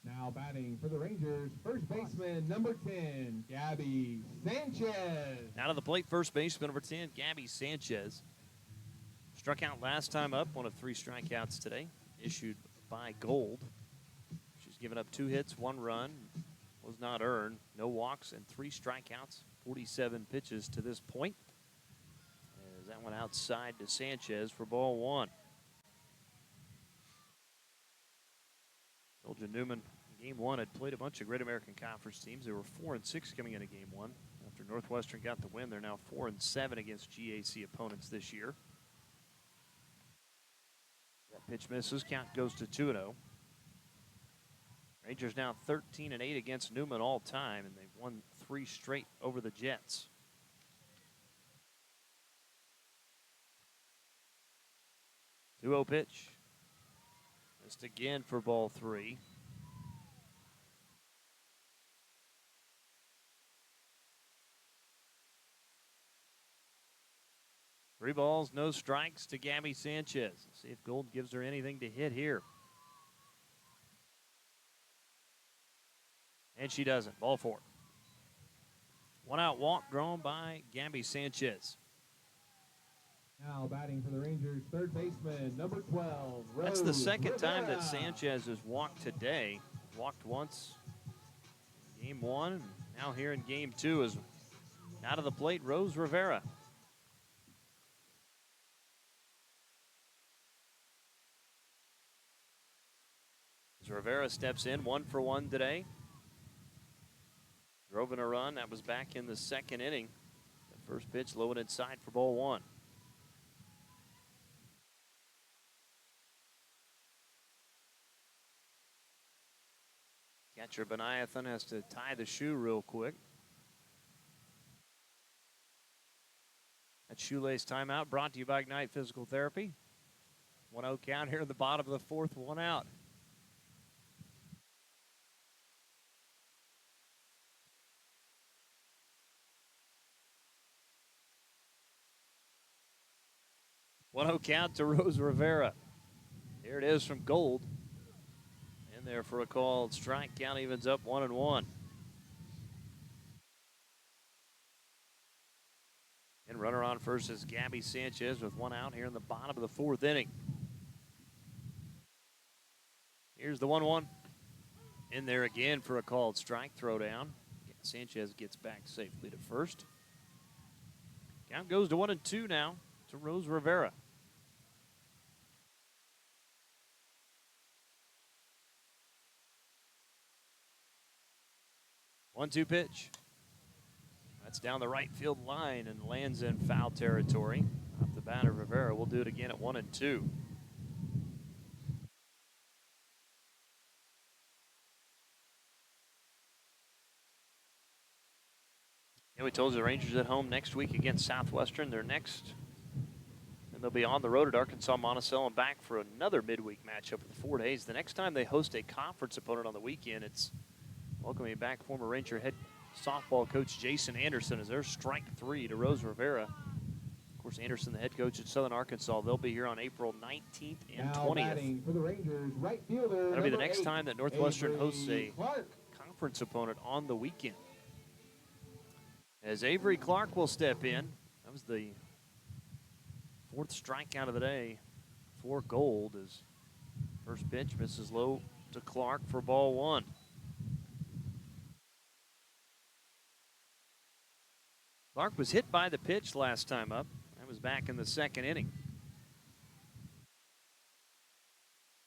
Now batting for the Rangers, first baseman number 10, Gabby Sanchez. Out of the plate, first baseman number 10, Gabby Sanchez. Struck out last time up, one of 3 strikeouts today, issued by Gold. She's given up 2 hits, 1 run, was not earned, no walks, and 3 strikeouts, 47 pitches to this point. As that went outside to Sanchez for ball 1. Told you Newman, game 1, had played a bunch of Great American Conference teams. They were 4-6 coming into game 1. After Northwestern got the win, they're now 4-7 against GAC opponents this year. That pitch misses. Count goes to 2-0. Rangers now 13-8 against Newman all time, and they've won 3 straight over the Jets. Two-0 pitch. Missed again for ball 3. Three balls, no strikes to Gabby Sanchez. Let's see if Gold gives her anything to hit here. And she doesn't. Ball 4. 1 out walk drawn by Gabby Sanchez. Now batting for the Rangers, third baseman number 12, Rose That's the second time that Rivera. Sanchez has walked today. Walked once in game 1, and now here in game 2 is out of the plate, Rose Rivera. As Rivera steps in, 1 for 1 today. Drove in a run. That was back in the second inning. The first pitch low and inside for ball 1. Catcher Benayathon has to tie the shoe real quick. That shoelace timeout brought to you by Ignite Physical Therapy. 1-0 count here in the bottom of the fourth, 1 out. One-0 count to Rose Rivera. Here it is from Gold. In there for a called strike. Count evens up 1-1. And runner on first is Gabby Sanchez with 1 out here in the bottom of the fourth inning. Here's the 1-1. In there again for a called strike. Throw down. Sanchez gets back safely to first. Count goes to 1-2 now to Rose Rivera. One-two pitch. That's down the right field line and lands in foul territory. Off the batter, Rivera will do it again at 1-2. Yeah, we told you the Rangers at home next week against Southwestern. They're next. And they'll be on the road at Arkansas Monticello and back for another midweek matchup with 4 days. The next time they host a conference opponent on the weekend, it's welcoming back former Ranger head softball coach Jason Anderson as their strike 3 to Rose Rivera. Of course, Anderson, the head coach at Southern Arkansas, they'll be here on April 19th and Now 20th. batting for the Rangers, right fielder, That'll be the number next 8, time that Northwestern Avery hosts a Clark. conference opponent on the weekend. As Avery Clark will step in. That was the 4th strikeout of the day for Gold as First pitch misses low to Clark for ball one. Clark was hit by the pitch last time up. That was back in the second inning.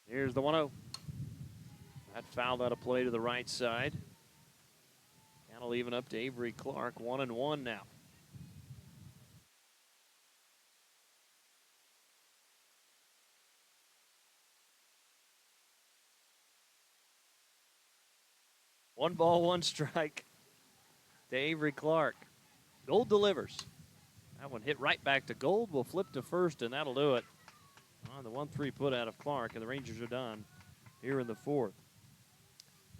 Here's the 1-0. That fouled out of play to the right side. Count will even up to Avery Clark, 1-1 now. One ball, one strike to Avery Clark. Gold delivers. That one hit right back to Gold. Will flip to first, and that'll do it. On the 1-3 put out of Clark, and the Rangers are done here in the fourth.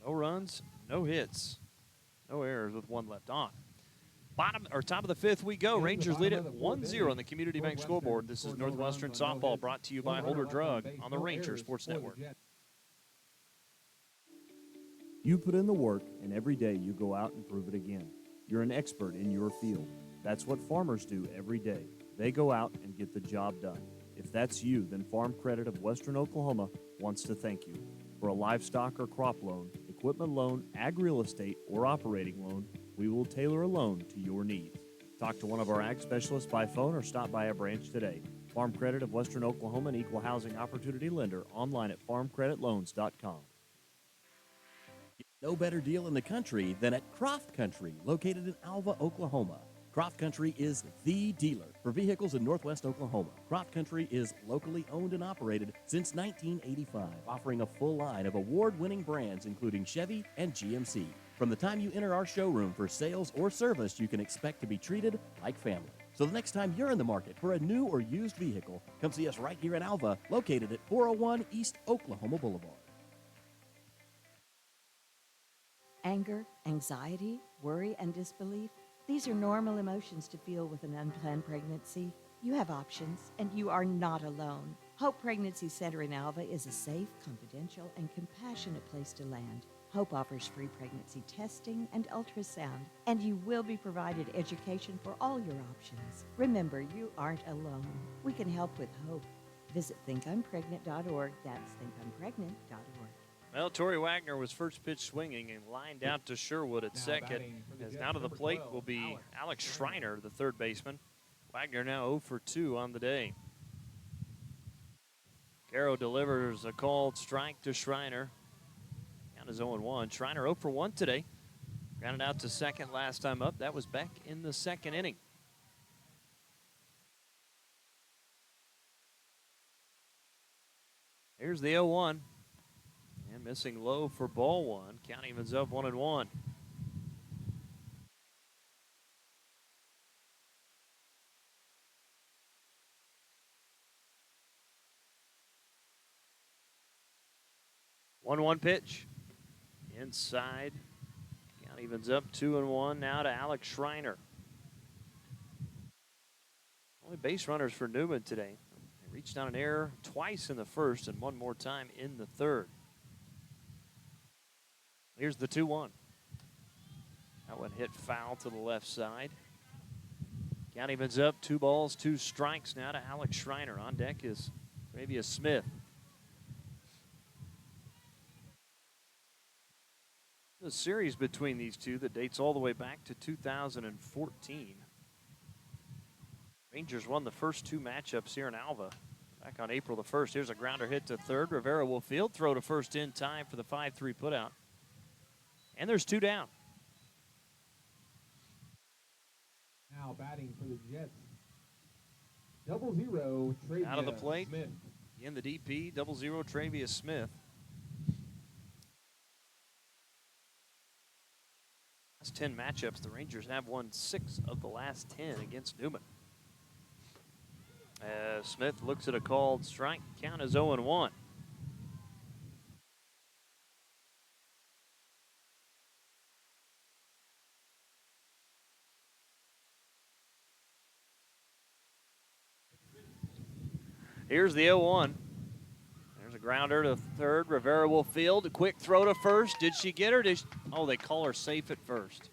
No runs, no hits, no errors with one left on. Top of the fifth we go. Rangers lead it 1-0 on the Community Bank scoreboard. This is Northwestern softball brought to you by Holder Drug on the Ranger Sports Network. You put in the work, and every day you go out and prove it again. You're an expert in your field. That's what farmers do every day. They go out and get the job done. If that's you, then Farm Credit of Western Oklahoma wants to thank you. For a livestock or crop loan, equipment loan, ag real estate, or operating loan, we will tailor a loan to your needs. Talk to one of our ag specialists by phone or stop by a branch today. Farm Credit of Western Oklahoma, an equal housing opportunity lender, online at farmcreditloans.com. No better deal in the country than at Croft Country, located in Alva, Oklahoma. Croft Country is the dealer for vehicles in Northwest Oklahoma. Croft Country is locally owned and operated since 1985, offering a full line of award-winning brands including Chevy and GMC. From the time you enter our showroom for sales or service, you can expect to be treated like family. So the next time you're in the market for a new or used vehicle, come see us right here in Alva, located at 401 East Oklahoma Boulevard. Anger, anxiety, worry, and disbelief. These are normal emotions to feel with an unplanned pregnancy. You have options, and you are not alone. Hope Pregnancy Center in Alva is a safe, confidential, and compassionate place to land. Hope offers free pregnancy testing and ultrasound, and you will be provided education for all your options. Remember, you aren't alone. We can help with hope. Visit thinkunpregnant.org. That's thinkunpregnant.org. Well, Torrey Wagner was first pitch swinging and lined out to Sherwood at second. As now to the plate will be Alex Schreiner, the third baseman. Wagner now 0 for 2 on the day. Caro delivers a called strike to Schreiner. Count is 0-1. Schreiner 0 for 1 today. Grounded out to second last time up. That was back in the second inning. Here's the 0-1. And missing low for ball one. Count evens up 1-1. One pitch. Inside. Count evens up 2-1 now to Alex Schreiner. Only base runners for Newman today. They reached on an error twice in the first and one more time in the third. Here's the 2-1. That one hit foul to the left side. Count evens up 2 balls, 2 strikes now to Alex Schreiner. On deck is Travius Smith. The series between these two that dates all the way back to 2014. Rangers won the first 2 matchups here in Alva back on April the 1st. Here's a grounder hit to third. Rivera will field throw to first in time for the 5-3 putout. And there's 2 down. Now batting for the Jets. 0-0, Travius Out of the plate. Smith. In the DP, 0-0, Travius Smith. Last 10 matchups, the Rangers have won 6 of the last 10 against Newman. Smith looks at a called strike. Count is 0-1. Here's the 0-1. There's a grounder to third. Rivera will field. A quick throw to first. Did she get her? Oh, they call her safe at first.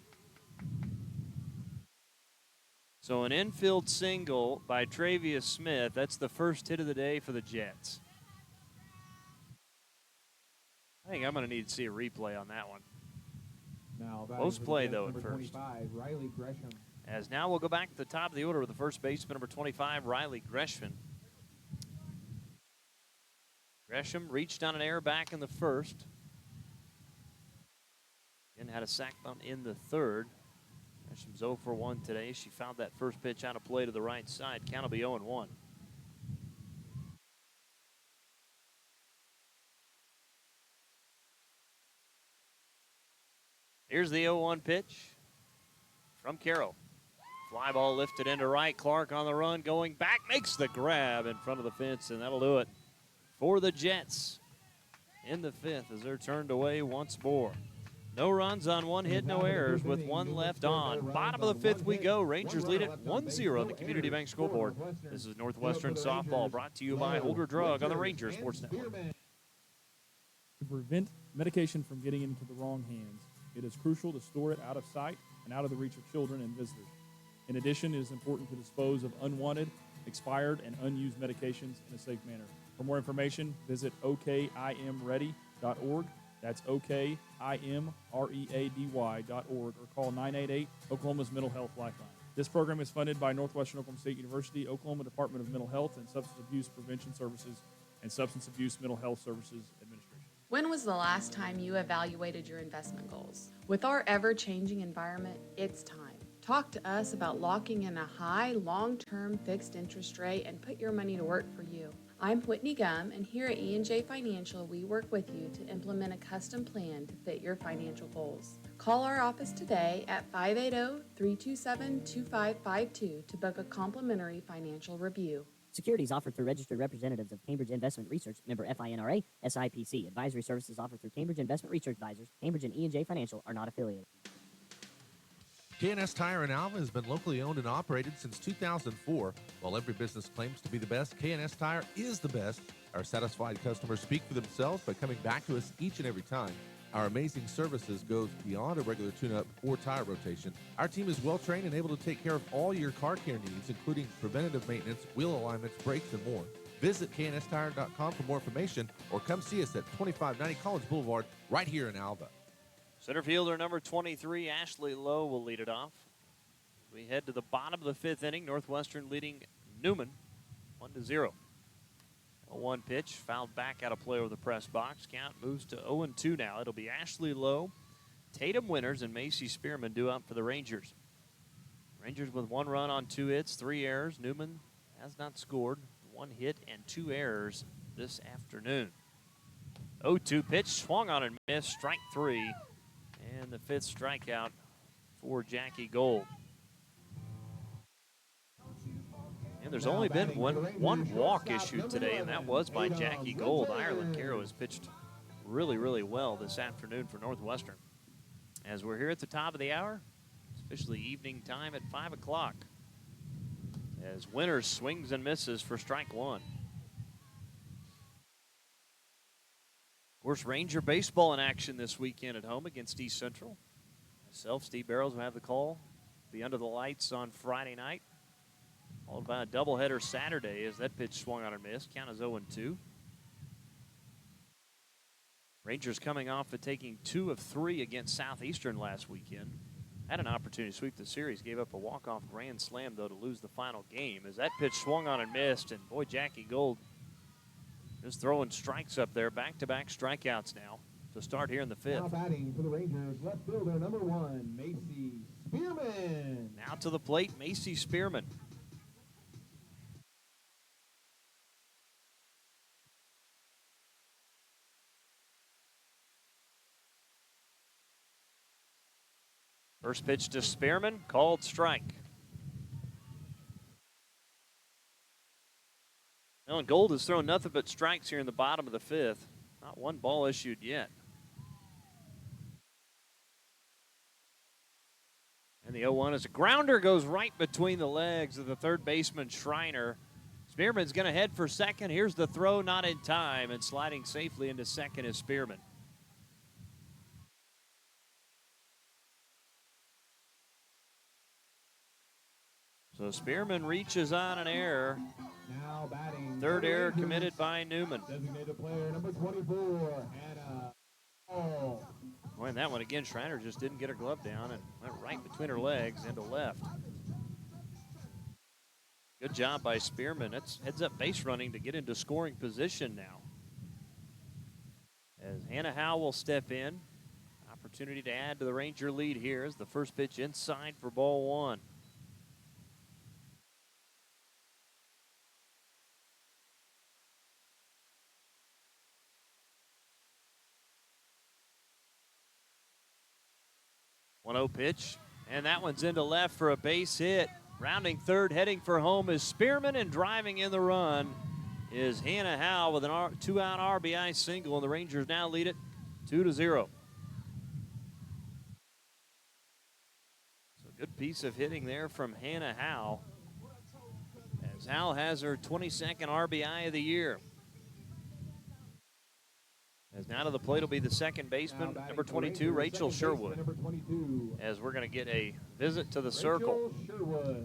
So an infield single by Travius Smith. That's the first hit of the day for the Jets. I think I'm going to need to see a replay on that one. Now Close play, though, at number first. 25, Riley Gresham. As now we'll go back to the top of the order with the first baseman, number 25, Riley Gresham. Gresham reached on an error back in the first. And had a sac bunt in the third. Gresham's 0 for 1 today. She fouled that first pitch out of play to the right side. Count will be 0-1. Here's the 0-1 pitch from Carroll. Fly ball lifted into right. Clark on the run, going back, makes the grab in front of the fence, and that'll do it for the Jets in the fifth as they're turned away once more. No runs on one hit, no errors with one left on. Bottom of the fifth we go. Rangers lead it 1-0 on the Community Bank scoreboard. This is Northwestern softball brought to you by Holder Drug on the Rangers Sports Network. To prevent medication from getting into the wrong hands, it is crucial to store it out of sight and out of the reach of children and visitors. In addition, it is important to dispose of unwanted, expired, and unused medications in a safe manner. For more information, visit okimready.org. That's okimready.org, or call 988 Oklahoma's Mental Health Lifeline. This program is funded by Northwestern Oklahoma State University, Oklahoma Department of Mental Health and Substance Abuse Prevention Services, and Substance Abuse Mental Health Services Administration. When was the last time you evaluated your investment goals? With our ever-changing environment, it's time. Talk to us about locking in a high, long-term fixed interest rate and put your money to work for you. I'm Whitney Gum, and here at E&J Financial, we work with you to implement a custom plan to fit your financial goals. Call our office today at 580-327-2552 to book a complimentary financial review. Securities offered through registered representatives of Cambridge Investment Research, member FINRA, SIPC. Advisory services offered through Cambridge Investment Research Advisors. Cambridge and E&J Financial are not affiliated. K&S Tire in Alva has been locally owned and operated since 2004. While every business claims to be the best, K&S Tire is the best. Our satisfied customers speak for themselves by coming back to us each and every time. Our amazing services goes beyond a regular tune-up or tire rotation. Our team is well-trained and able to take care of all your car care needs, including preventative maintenance, wheel alignments, brakes, and more. Visit knstire.com for more information or come see us at 2590 College Boulevard right here in Alva. Center fielder number 23, Ashley Lowe, will lead it off. We head to the bottom of the fifth inning. Northwestern leading Newman 1-0. 0-1 pitch, fouled back out of play over the press box. Count moves to 0-2 now. It'll be Ashley Lowe, Tatum Winters, and Macy Spearman due up for the Rangers. Rangers with 1 run on 2 hits, 3 errors. Newman has not scored. 1 hit and 2 errors this afternoon. 0-2 pitch, swung on and missed, strike 3. And the 5th strikeout for Jackie Gold. And there's only been one walk issued today, and that was by Jackie Gold. Ireland Caro has pitched really, really well this afternoon for Northwestern. As we're here at the top of the hour, it's officially evening time at 5 o'clock. As Winters swings and misses for strike 1. Of course, Ranger baseball in action this weekend at home against East Central. Myself, Steve Barrows, will have the call. Be under the lights on Friday night. Followed by a doubleheader Saturday as that pitch swung on and missed. Count is 0-2. Rangers coming off of taking 2 of 3 against Southeastern last weekend. Had an opportunity to sweep the series. Gave up a walk-off grand slam, though, to lose the final game. As that pitch swung on and missed, and boy, Jackie Gold just throwing strikes up there. Back-to-back strikeouts now to start here in the 5th. Now batting for the Rangers, left fielder number 1, Macy Spearman. Now to the plate, Macy Spearman. First pitch to Spearman, called strike. Well, Gold has thrown nothing but strikes here in the bottom of the 5th. Not one ball issued yet. And the 0-1 is a grounder, goes right between the legs of the third baseman, Schreiner. Spearman's going to head for second. Here's the throw, not in time, and sliding safely into second is Spearman. So Spearman reaches on an error. Now batting. Third error committed by Newman. Designated player number 24, Hannah. Boy, and that one again, Schreiner just didn't get her glove down and went right between her legs into left. Good job by Spearman. It's heads-up base running to get into scoring position now. As Hannah Howe will step in. Opportunity to add to the Ranger lead here as the first pitch inside for ball one. One-zero pitch, and that one's into left for a base hit. Rounding third, heading for home is Spearman, and driving in the run is Hannah Howe with an two-out RBI single, and the Rangers now lead it 2-0. So good piece of hitting there from Hannah Howe, as Howe has her 22nd RBI of the year. As now to the plate will be the second baseman, number 22, Rachel Sherwood. As we're going to get a visit to the circle.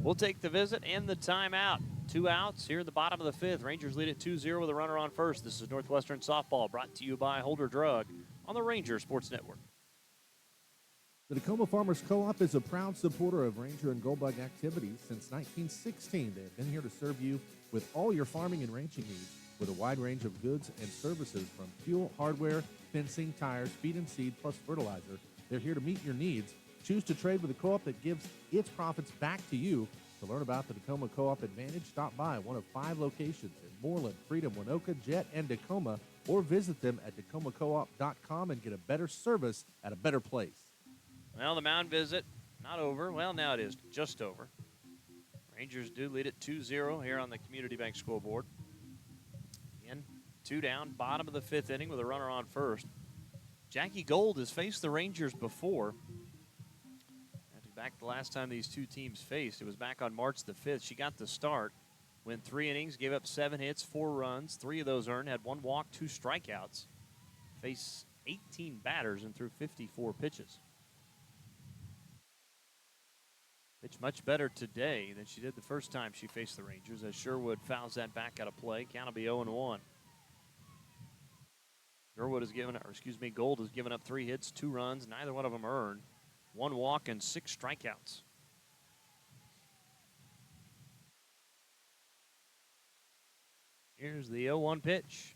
We'll take the visit and the timeout. 2 outs here at the bottom of the fifth. Rangers lead at 2-0 with a runner on first. This is Northwestern Softball, brought to you by Holder Drug on the Ranger Sports Network. The Tacoma Farmers Co-op is a proud supporter of Ranger and Goldbug activities since 1916. They have been here to serve you with all your farming and ranching needs, with a wide range of goods and services from fuel, hardware, fencing, tires, feed and seed, plus fertilizer. They're here to meet your needs. Choose to trade with a co-op that gives its profits back to you. To learn about the Tacoma Co-op Advantage, stop by one of 5 locations in Moreland, Freedom, Winoka, Jet, and Tacoma, or visit them at tacomacoop.com and get a better service at a better place. Well, the mound visit, not over. Well, now it is just over. Rangers do lead at 2-0 here on the Community Bank scoreboard. Again, 2 down, bottom of the fifth inning with a runner on first. Jackie Gold has faced the Rangers before. Back the last time these two teams faced, it was back on March the 5th. She got the start, went 3 innings, gave up 7 hits, 4 runs. 3 of those earned, had 1 walk, 2 strikeouts. Faced 18 batters and threw 54 pitches. Pitched much better today than she did the first time she faced the Rangers, as Sherwood fouls that back out of play. Count will be 0-1. Gold has given up 3 hits, 2 runs, neither one of them earned. 1 walk and 6 strikeouts. Here's the 0-1 pitch.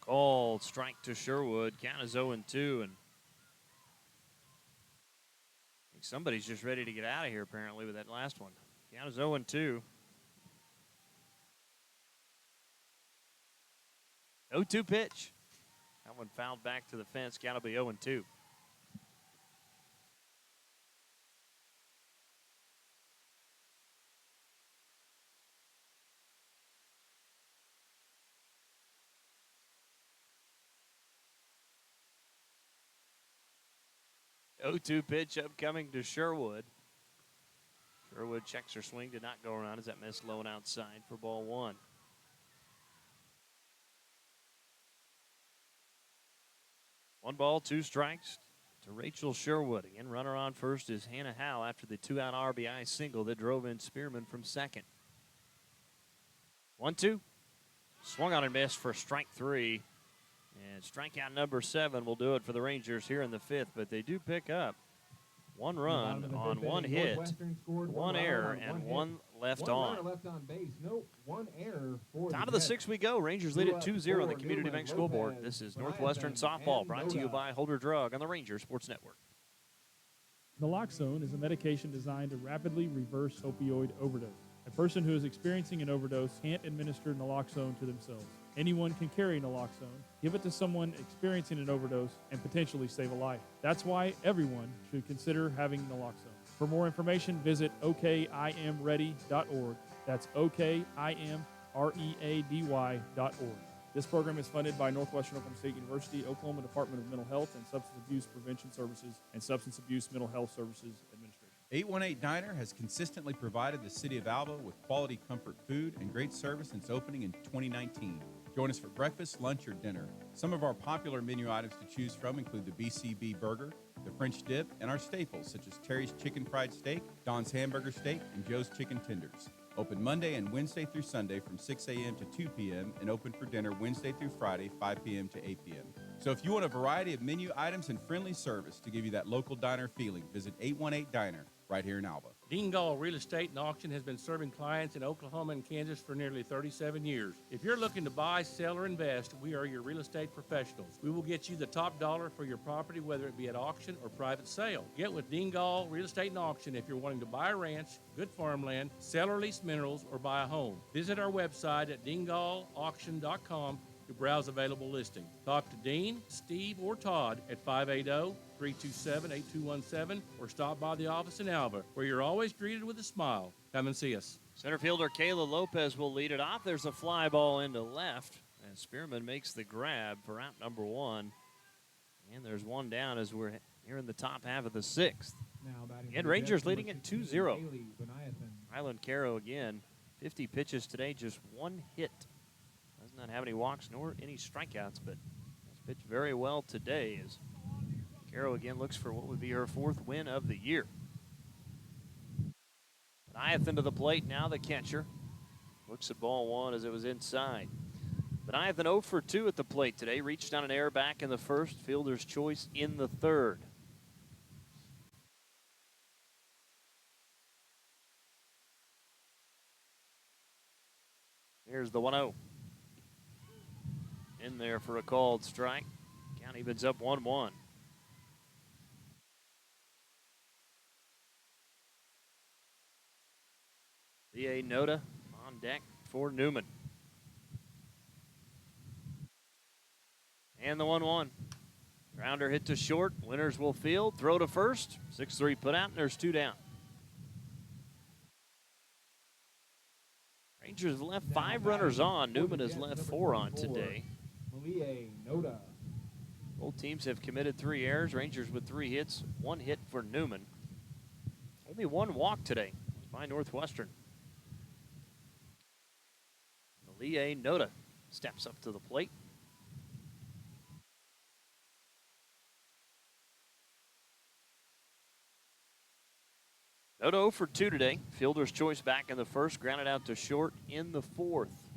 Called strike to Sherwood. Count is 0-2, and I think somebody's just ready to get out of here apparently with that last one. Count is 0-2. 0-2 pitch. That one fouled back to the fence. Count will be 0-2. Pitch upcoming to Sherwood. Sherwood checks her swing, did not go around as that missed low and outside for ball 1. 1 ball, 2 strikes to Rachel Sherwood. Again, runner on first is Hannah Howe after the 2-out RBI single that drove in Spearman from second. 1-2. Swung on and missed for strike 3. And strikeout number 7 will do it for the Rangers here in the 5th, but they do pick up 1 run on 1 hit, 1 error, and 1 left on. Top of the 6th we go. Rangers lead at 2-0 on the Community Bank scoreboard. This is Northwestern Softball, brought to you by Holder Drug on the Ranger Sports Network. Naloxone is a medication designed to rapidly reverse opioid overdose. A person who is experiencing an overdose can't administer naloxone to themselves. Anyone can carry naloxone, give it to someone experiencing an overdose, and potentially save a life. That's why everyone should consider having naloxone. For more information, visit okimready.org. That's okimready.org. This program is funded by Northwestern Oklahoma State University, Oklahoma Department of Mental Health and Substance Abuse Prevention Services, and Substance Abuse Mental Health Services Administration. 818 Diner has consistently provided the city of Alva with quality comfort food and great service since opening in 2019. Join us for breakfast, lunch, or dinner. Some of our popular menu items to choose from include the BCB burger, the French dip, and our staples such as Terry's Chicken Fried Steak, Don's Hamburger Steak, and Joe's Chicken Tenders. Open Monday and Wednesday through Sunday from 6 a.m. to 2 p.m. and open for dinner Wednesday through Friday, 5 p.m. to 8 p.m. So if you want a variety of menu items and friendly service to give you that local diner feeling, visit 818 Diner right here in Alva. Dean Gall Real Estate and Auction has been serving clients in Oklahoma and Kansas for nearly 37 years. If you're looking to buy, sell, or invest, we are your real estate professionals. We will get you the top dollar for your property, whether it be at auction or private sale. Get with Dean Gall Real Estate and Auction if you're wanting to buy a ranch, good farmland, sell or lease minerals, or buy a home. Visit our website at deangallauction.com to browse available listings. Talk to Dean, Steve, or Todd at 580-327-8217 or stop by the office in Alva, where you're always greeted with a smile. Come and see us. Center fielder Kayla Lopez will lead it off. There's a fly ball into left, and Spearman makes the grab for out number one. And there's one down as we're here in the top half of the sixth. And Rangers leading at 2-0. Ryland Caro again, 50 pitches today, just one hit. Does not have any walks nor any strikeouts, but has pitched very well today as Caro again looks for what would be her fourth win of the year. Beniathan to the plate now, the catcher. Looks at ball one as it was inside. Beniathan 0 for 2 at the plate today. Reached on an error back in the first. Fielder's choice in the third. Here's the 1-0. In there for a called strike. Count evens up 1-1. D.A. Noda on deck for Newman. And the 1-1. Grounder hit to short. Winners will field. Throw to first. 6-3 put out, and there's two down. Rangers have left 5 runners on. Newman has left 4 on today. Both teams have committed 3 errors. Rangers with 3 hits, 1 hit for Newman. Only 1 walk today by Northwestern. Malie Noda steps up to the plate. Noda 0 for 2 today. Fielder's choice back in the first, grounded out to short in the fourth.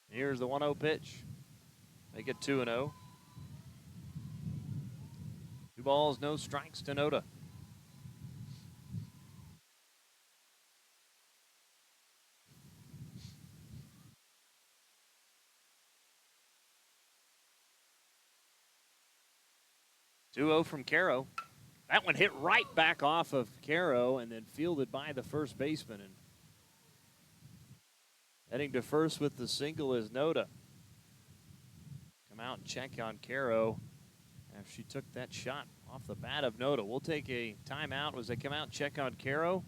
Here's the 1-0 pitch. Make it 2-0. 2 balls, no strikes to Noda. Two-0 from Caro. That one hit right back off of Caro and then fielded by the first baseman. And heading to first with the single is Noda. Come out and check on Caro after she took that shot off the bat of Noda. We'll take a timeout as they come out and check on Caro.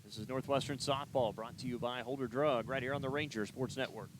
This is Northwestern Softball, brought to you by Holder Drug, right here on the Ranger Sports Network.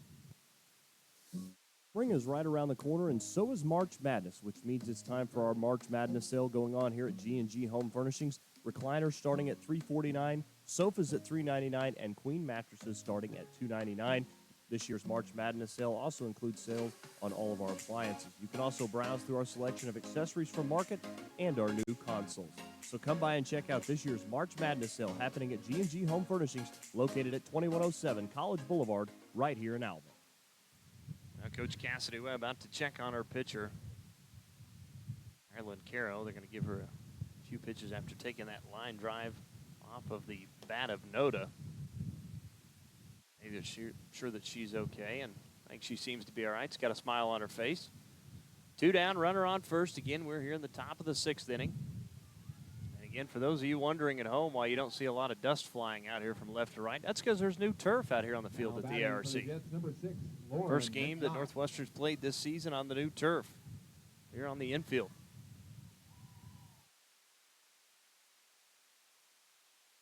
Spring is right around the corner, and so is March Madness, which means it's time for our March Madness sale going on here at G&G Home Furnishings. Recliners starting at $349, sofas at $399, and queen mattresses starting at $299. This year's March Madness sale also includes sales on all of our appliances. You can also browse through our selection of accessories from Market and our new consoles. So come by and check out this year's March Madness sale happening at G&G Home Furnishings, located at 2107 College Boulevard, right here in Alva. Now Coach Cassidy Webb about to check on her pitcher, Ryland Caro. They're going to give her a few pitches after taking that line drive off of the bat of Noda. Maybe sure that she's okay, and I think she seems to be all right. She's got a smile on her face. 2 down, runner on first. Again, we're here in the top of the 6th inning. And again, for those of you wondering at home why you don't see a lot of dust flying out here from left to right, that's because there's new turf out here on the field at the ARC. First game that Northwestern's played this season on the new turf here on the infield.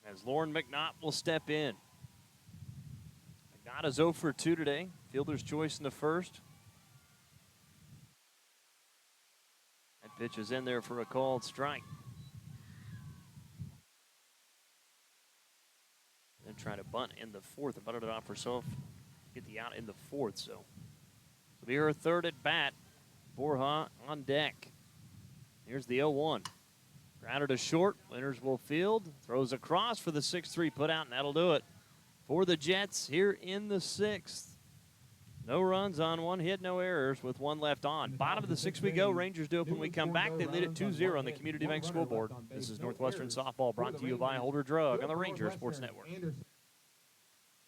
As Lauren McNaught will step in. McNaught is 0 for 2 today. Fielder's choice in the first. That pitch is in there for a called strike. Then trying to bunt in the fourth and bunted it off herself. Get the out in the fourth, so it'll be her third at bat. Borja on deck. Here's the 0-1. Grounded to short. Winners will field. Throws across for the 6-3 put out, and that'll do it for the Jets here in the 6th. No runs on one hit, no errors with one left on. Bottom of the sixth we go. Rangers do it when we come back. They lead at 2-0 on the Community Bank scoreboard. This is Northwestern Softball brought to you by Holder Drug on the Rangers Sports Network.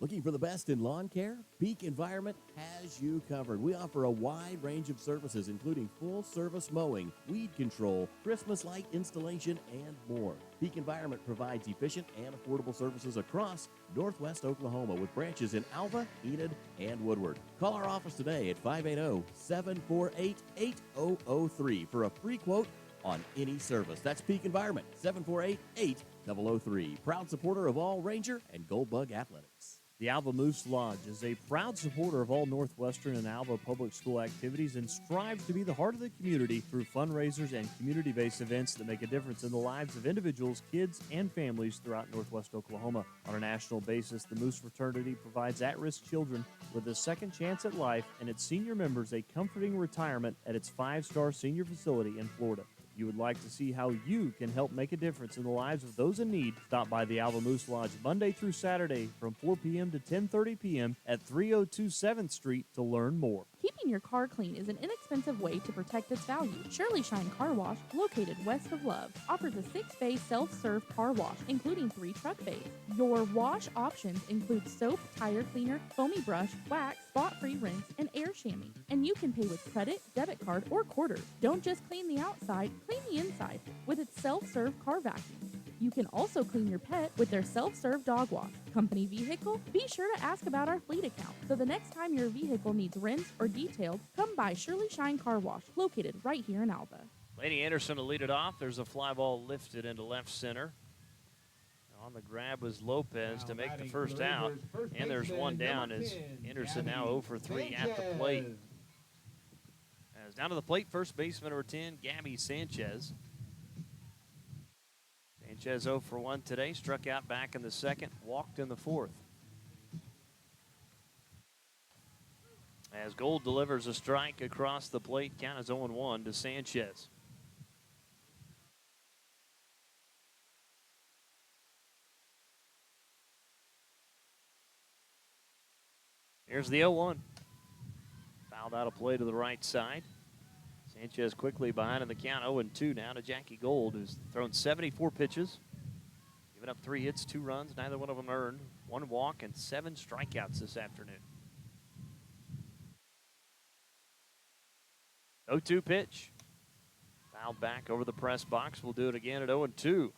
Looking for the best in lawn care? Peak Environment has you covered. We offer a wide range of services, including full-service mowing, weed control, Christmas light installation, and more. Peak Environment provides efficient and affordable services across Northwest Oklahoma with branches in Alva, Enid, and Woodward. Call our office today at 580-748-8003 for a free quote on any service. That's Peak Environment, 748-8003. Proud supporter of all Ranger and Goldbug Athletics. The Alva Moose Lodge is a proud supporter of all Northwestern and Alva public school activities and strives to be the heart of the community through fundraisers and community-based events that make a difference in the lives of individuals, kids, and families throughout Northwest Oklahoma. On a national basis, the Moose Fraternity provides at-risk children with a second chance at life and its senior members a comforting retirement at its 5-star senior facility in Florida. If you would like to see how you can help make a difference in the lives of those in need, stop by the Alva Moose Lodge Monday through Saturday from 4 p.m. to 10:30 p.m. at 302 7th Street to learn more. Keeping your car clean is an inexpensive way to protect its value. Shirley Shine Car Wash, located west of Love, offers a 6-bay self-serve car wash, including 3 truck bays. Your wash options include soap, tire cleaner, foamy brush, wax, spot-free rinse, and air chamois. And you can pay with credit, debit card, or quarters. Don't just clean the outside, clean the inside with its self-serve car vacuum. You can also clean your pet with their self-serve dog wash. Company vehicle? Be sure to ask about our fleet account, so the next time your vehicle needs rinsed or detailed, come by Shirley Shine Car Wash, located right here in Alva. Lady Anderson will lead it off. There's a fly ball lifted into left center. On the grab was Lopez to make the first out, and there's one down as Anderson now 0 for 3 at the plate. As down to the plate, first baseman number 10, Gabby Sanchez. Sanchez 0 for 1 today, struck out back in the second, walked in the fourth. As Gold delivers a strike across the plate, count is 0-1 to Sanchez. Here's the 0-1. Fouled out a play to the right side. Sanchez quickly behind in the count, 0-2 now to Jackie Gold, who's thrown 74 pitches. Given up 3 hits, 2 runs, neither one of them earned. 1 walk and 7 strikeouts this afternoon. 0-2 pitch. Fouled back over the press box. We'll do it again at 0-2.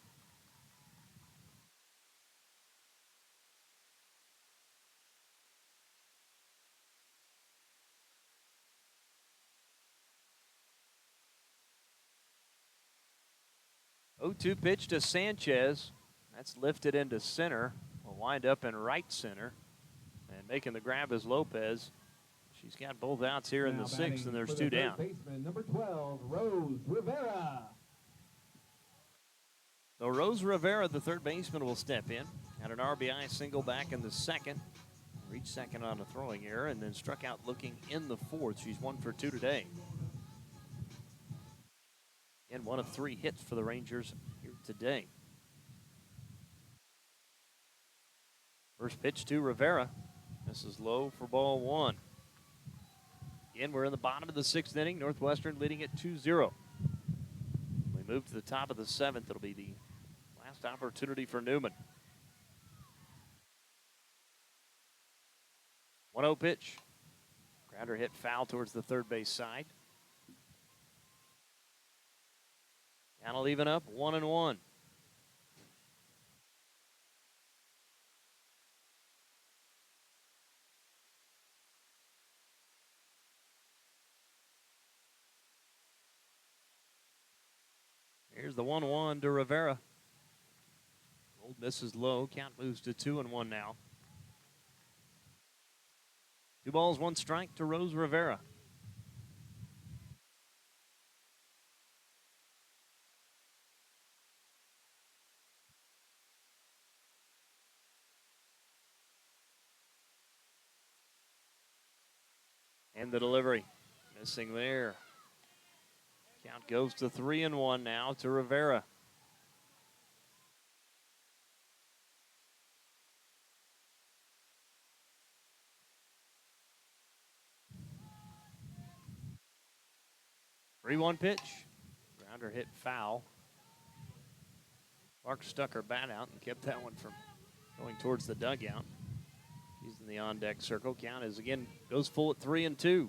Oh, 2 pitch to Sanchez. That's lifted into center. Will wind up in right center. And making the grab is Lopez. She's got both outs here in the 6th, and there's 2 down. Baseman number 12, Rose Rivera. So Rose Rivera, the third baseman, will step in. Had an RBI single back in the 2nd. Reached second on a throwing error, and then struck out looking in the 4th. She's 1 for 2 today. And 1 of 3 hits for the Rangers here today. First pitch to Rivera. This is low for ball 1. Again, we're in the bottom of the 6th inning. Northwestern leading at 2-0. We move to the top of the 7th. It'll be the last opportunity for Newman. 1-0 pitch. Grounder hit foul towards the third base side. Count will even up 1-1. Here's the 1-1 to Rivera. Gold misses low. Count moves to 2-1 now. 2 balls, 1 strike to Rose Rivera. And the delivery. Missing there. Count goes to 3-1 now to Rivera. 3-1 pitch. Grounder hit foul. Clark stuck her bat out and kept that one from going towards the dugout. He's in the on-deck circle. Count is again, goes full at 3-2.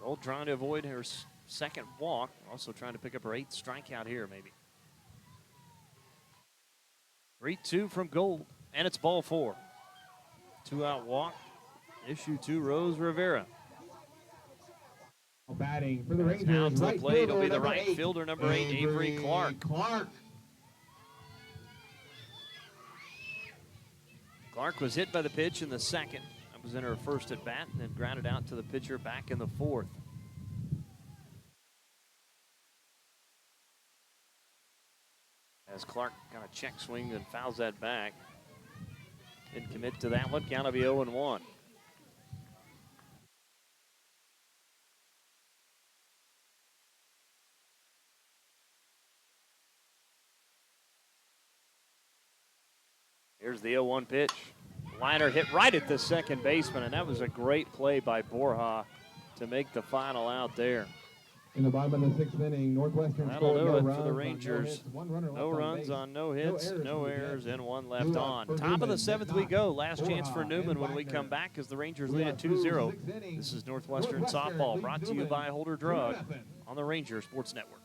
Gold trying to avoid her second walk. Also trying to pick up her 8th strikeout here, maybe. 3-2 from Gold, and it's ball 4. 2-out walk. Issue 2, Rose Rivera. Batting for the That's Rangers, down to the right plate. It'll be fielder, the right number 8, fielder, number 8, Avery Clark. Clark was hit by the pitch in the second. That was in her first at bat, and then grounded out to the pitcher back in the fourth. As Clark kind of check swings and fouls that back. Didn't commit to that one. Count will be 0-1. Here's the 0-1 pitch. Liner hit right at the second baseman, and that was a great play by Borja to make the final out there. In the bottom of the 6th inning, Northwestern That'll scored do no it runs for the on Rangers. No runs on no hits, errors no for the errors, Jets. and 1 left 2 out on. for Top of the Newman, 7th we go. Last Borja chance for Newman and when we Wagner. come back as the Rangers We lead are at through 2-0. 6 innings. This is Northwestern Northwestern Softball leads brought to you Newman by Holder 2-0. Drug on the Ranger Sports Network.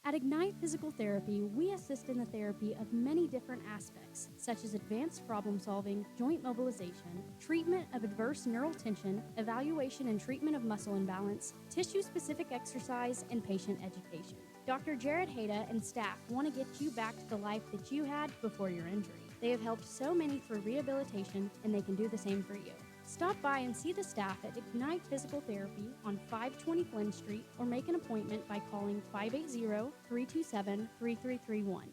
At Ignite Physical Therapy, we assist in the therapy of many different aspects, such as advanced problem solving, joint mobilization, treatment of adverse neural tension, evaluation and treatment of muscle imbalance, tissue-specific exercise, and patient education. Dr. Jared Hayda and staff want to get you back to the life that you had before your injury. They have helped so many through rehabilitation, and they can do the same for you. Stop by and see the staff at Ignite Physical Therapy on 520 Flynn Street or make an appointment by calling 580-327-3331.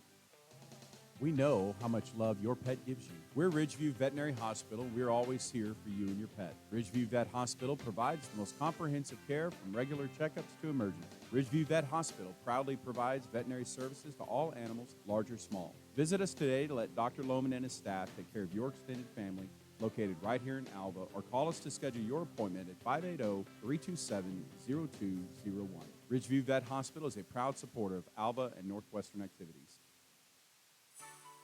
We know how much love your pet gives you. We're Ridgeview Veterinary Hospital. We're always here for you and your pet. Ridgeview Vet Hospital provides the most comprehensive care from regular checkups to emergency. Ridgeview Vet Hospital proudly provides veterinary services to all animals, large or small. Visit us today to let Dr. Lohman and his staff take care of your extended family, located right here in Alva, or call us to schedule your appointment at 580-327-0201. Ridgeview Vet Hospital is a proud supporter of Alva and Northwestern activities.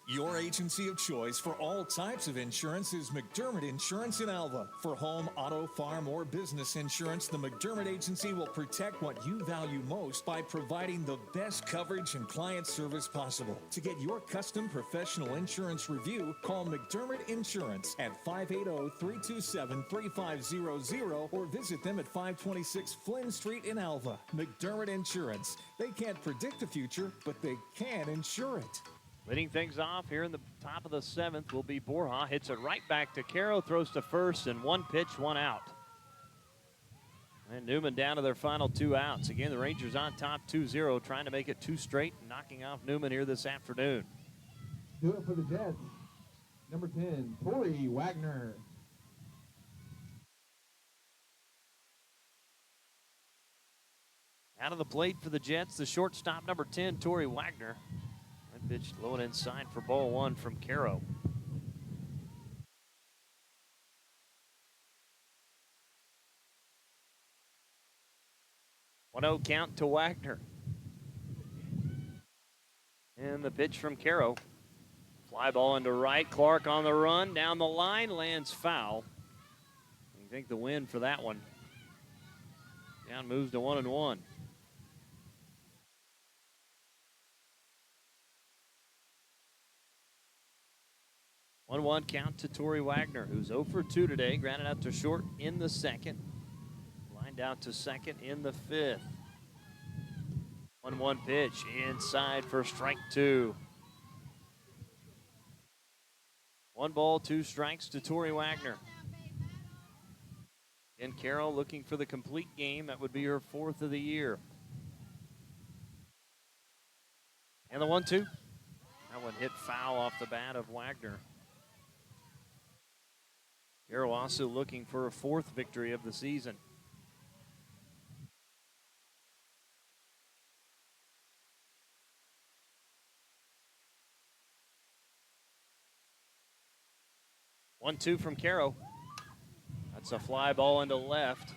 Your agency of choice for all types of insurance is McDermott Insurance in Alva. For home, auto, farm, or business insurance, the McDermott Agency will protect what you value most by providing the best coverage and client service possible. To get your custom professional insurance review, call McDermott Insurance at 580-327-3500 or visit them at 526 Flynn Street in Alva. McDermott Insurance. They can't predict the future, but they can insure it. Leading things off here in the top of the 7th will be Borja. Hits it right back to Caro, throws to first, and 1 pitch, 1 out. And Newman down to their final 2 outs. Again, the Rangers on top 2-0, trying to make it 2 straight, knocking off Newman here this afternoon. Do it for the Jets. Number 10, Tori Wagner. Out of the plate for the Jets, the shortstop, number 10, Tori Wagner. That pitch low and inside for ball 1 from Caro. One-0 count to Wagner. And the pitch from Caro. Fly ball into right. Clark on the run. Down the line. Lands foul. You think the win for that one. Down moves to 1-1. 1-1 count to Tori Wagner, who's 0 for 2 today. Grounded out to short in the second. Lined out to second in the 5th. 1-1 pitch inside for strike 2. 1 ball, 2 strikes to Tori Wagner. And Carroll looking for the complete game. That would be her 4th of the year. And the 1-2. That one hit foul off the bat of Wagner. Carroll also looking for a 4th victory of the season. 1-2 from Caro. That's a fly ball into left.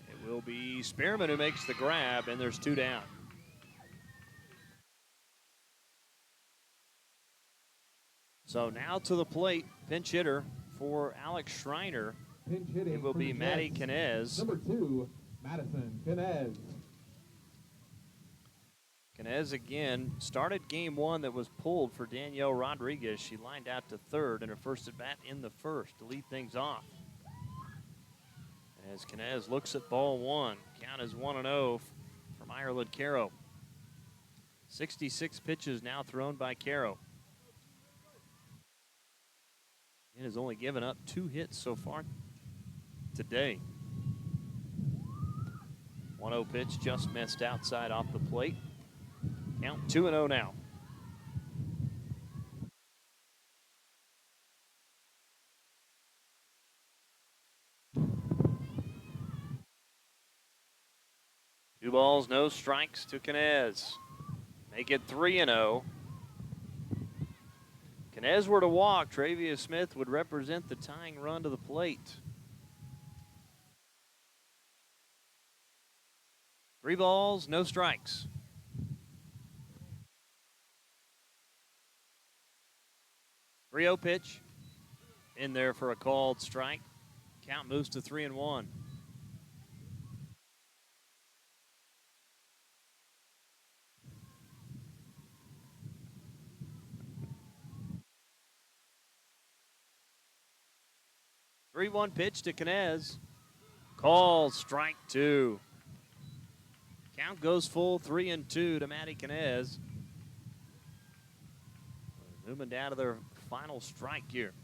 It will be Spearman who makes the grab, and there's 2 down. So now to the plate, pinch hitter for Alex Schreiner. Pinch hitting It will for be the Maddie Jets. Canez. Number 2, Madison Canez. Canez again started game 1 that was pulled for Danielle Rodriguez. She lined out to third in her first at bat in the first to lead things off. As Canez looks at ball 1, count is 1-0 from Ireland Caro. 66 pitches now thrown by Caro. And has only given up 2 hits so far today. 1-0 pitch just missed outside off the plate. Count 2-0 now. Two balls, no strikes to Canez. Make it 3-0. Canez were to walk, Travia Smith would represent the tying run to the plate. 3 balls, no strikes. 3-0 pitch in there for a called strike. Count moves to 3-1. Three-one pitch to Canez. Call strike 2. Count goes full 3-2 to Maddie Canez. Newman down to their final strike here.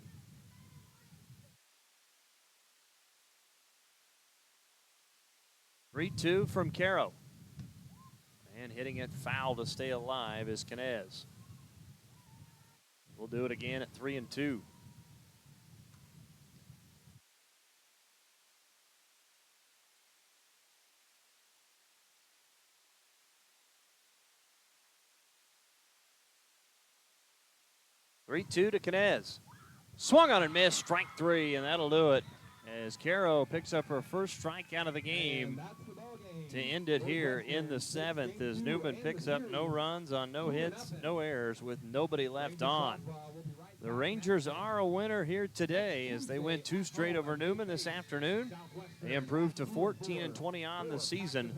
Three-two from Caro. And hitting it foul to stay alive is Canez. We'll do it again at 3-2. Three-two to Canez. Swung on and missed, strike 3, and that'll do it. As Caro picks up her first strikeout of the game to end it here in the 7th, as Newman picks up no runs on no hits, no errors, with nobody left on. The Rangers are a winner here today as they win 2 straight over Newman this afternoon. They improved to 14-20 on the season.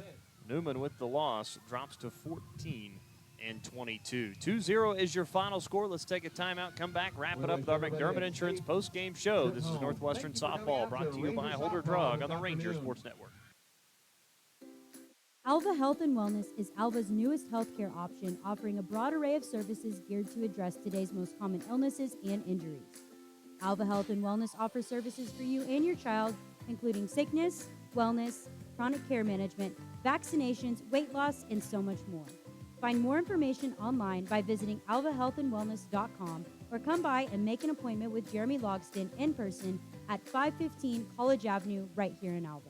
Newman with the loss drops to 14-22. 2-0 is your final score. Let's take a timeout, come back, wrap it up with our McDermott Insurance post-game show. This is Northwestern Softball, brought to you by Holder Drug on the Rangers Sports Network. Alva Health and Wellness is Alva's newest healthcare option, offering a broad array of services geared to address today's most common illnesses and injuries. Alva Health and Wellness offers services for you and your child, including sickness, wellness, chronic care management, vaccinations, weight loss, and so much more. Find more information online by visiting alvahealthandwellness.com or come by and make an appointment with Jeremy Logston in person at 515 College Avenue right here in Alva.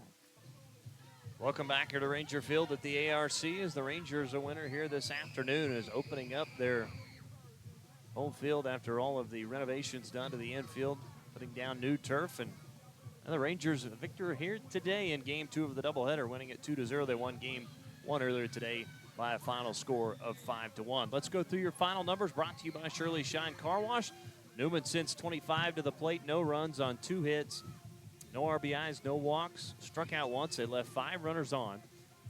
Welcome back here to Ranger Field at the ARC as the Rangers a winner here this afternoon, is opening up their home field after all of the renovations done to the infield, putting down new turf, and the Rangers a victor here today in game 2 of the doubleheader, winning it 2-0. They won game 1 earlier today by a final score of 5-1. Let's go through your final numbers, brought to you by Shirley Shine Car Wash. Newman since 25 to the plate, no runs on 2 hits, no RBIs, no walks, struck out once. They left 5 runners on.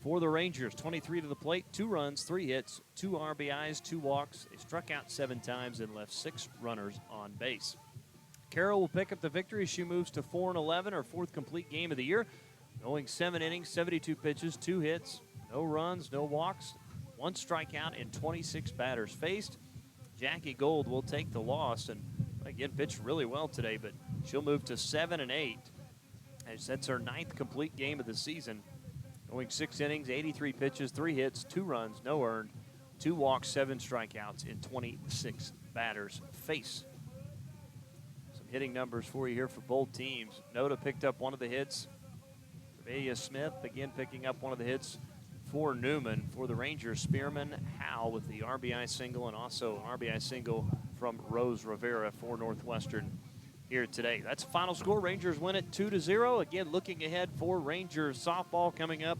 For the Rangers, 23 to the plate, 2 runs, 3 hits, 2 RBIs, 2 walks. They struck out 7 times and left 6 runners on base. Carroll will pick up the victory. She moves to 4-11, her 4th complete game of the year, going 7 innings, 72 pitches, 2 hits, no runs, no walks, 1 strikeout, and 26 batters faced. Jackie Gold will take the loss, and again pitched really well today, but she'll move to 7-8. As that's her 9th complete game of the season, going 6 innings, 83 pitches, 3 hits, 2 runs, no earned, 2 walks, 7 strikeouts, and 26 batters faced. Some hitting numbers for you here for both teams. Noda picked up one of the hits. Travia Smith again picking up one of the hits for Newman. For the Rangers, Spearman, Howe with the RBI single, and also an RBI single from Rose Rivera for Northwestern here here today. That's the final score. Rangers win it 2-0. Again, looking ahead for Rangers softball coming up.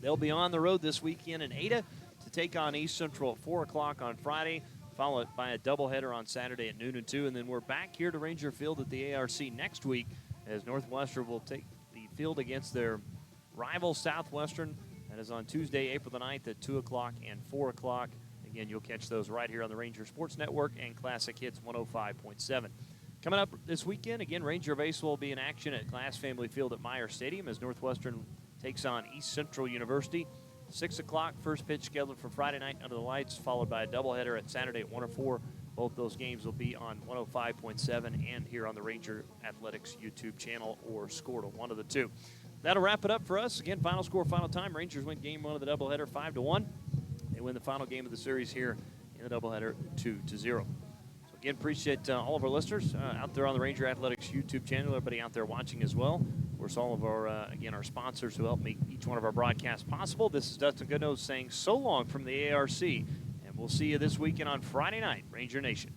They'll be on the road this weekend in Ada to take on East Central at 4 o'clock on Friday, followed by a doubleheader on Saturday at noon and 2. And then we're back here to Ranger Field at the ARC next week as Northwestern will take the field against their rival Southwestern. That is on Tuesday, April the 9th at 2 o'clock and 4 o'clock. Again, you'll catch those right here on the Ranger Sports Network and Classic Hits 105.7. Coming up this weekend, again, Ranger Baseball will be in action at Glass Family Field at Meyer Stadium as Northwestern takes on East Central University. 6 o'clock, first pitch scheduled for Friday night under the lights, followed by a doubleheader at Saturday at 1 or 4. Both those games will be on 105.7 and here on the Ranger Athletics YouTube channel or Score to one of the two. That'll wrap it up for us. Again, final score, final time. Rangers win game 1 of the doubleheader 5-1. They win the final game of the series here in the doubleheader 2-0. Again, appreciate all of our listeners out there on the Ranger Athletics YouTube channel, everybody out there watching as well. Of course, all of our, again, our sponsors who help make each one of our broadcasts possible. This is Dustin Goodnose saying so long from the ARC, and we'll see you this weekend on Friday night, Ranger Nation.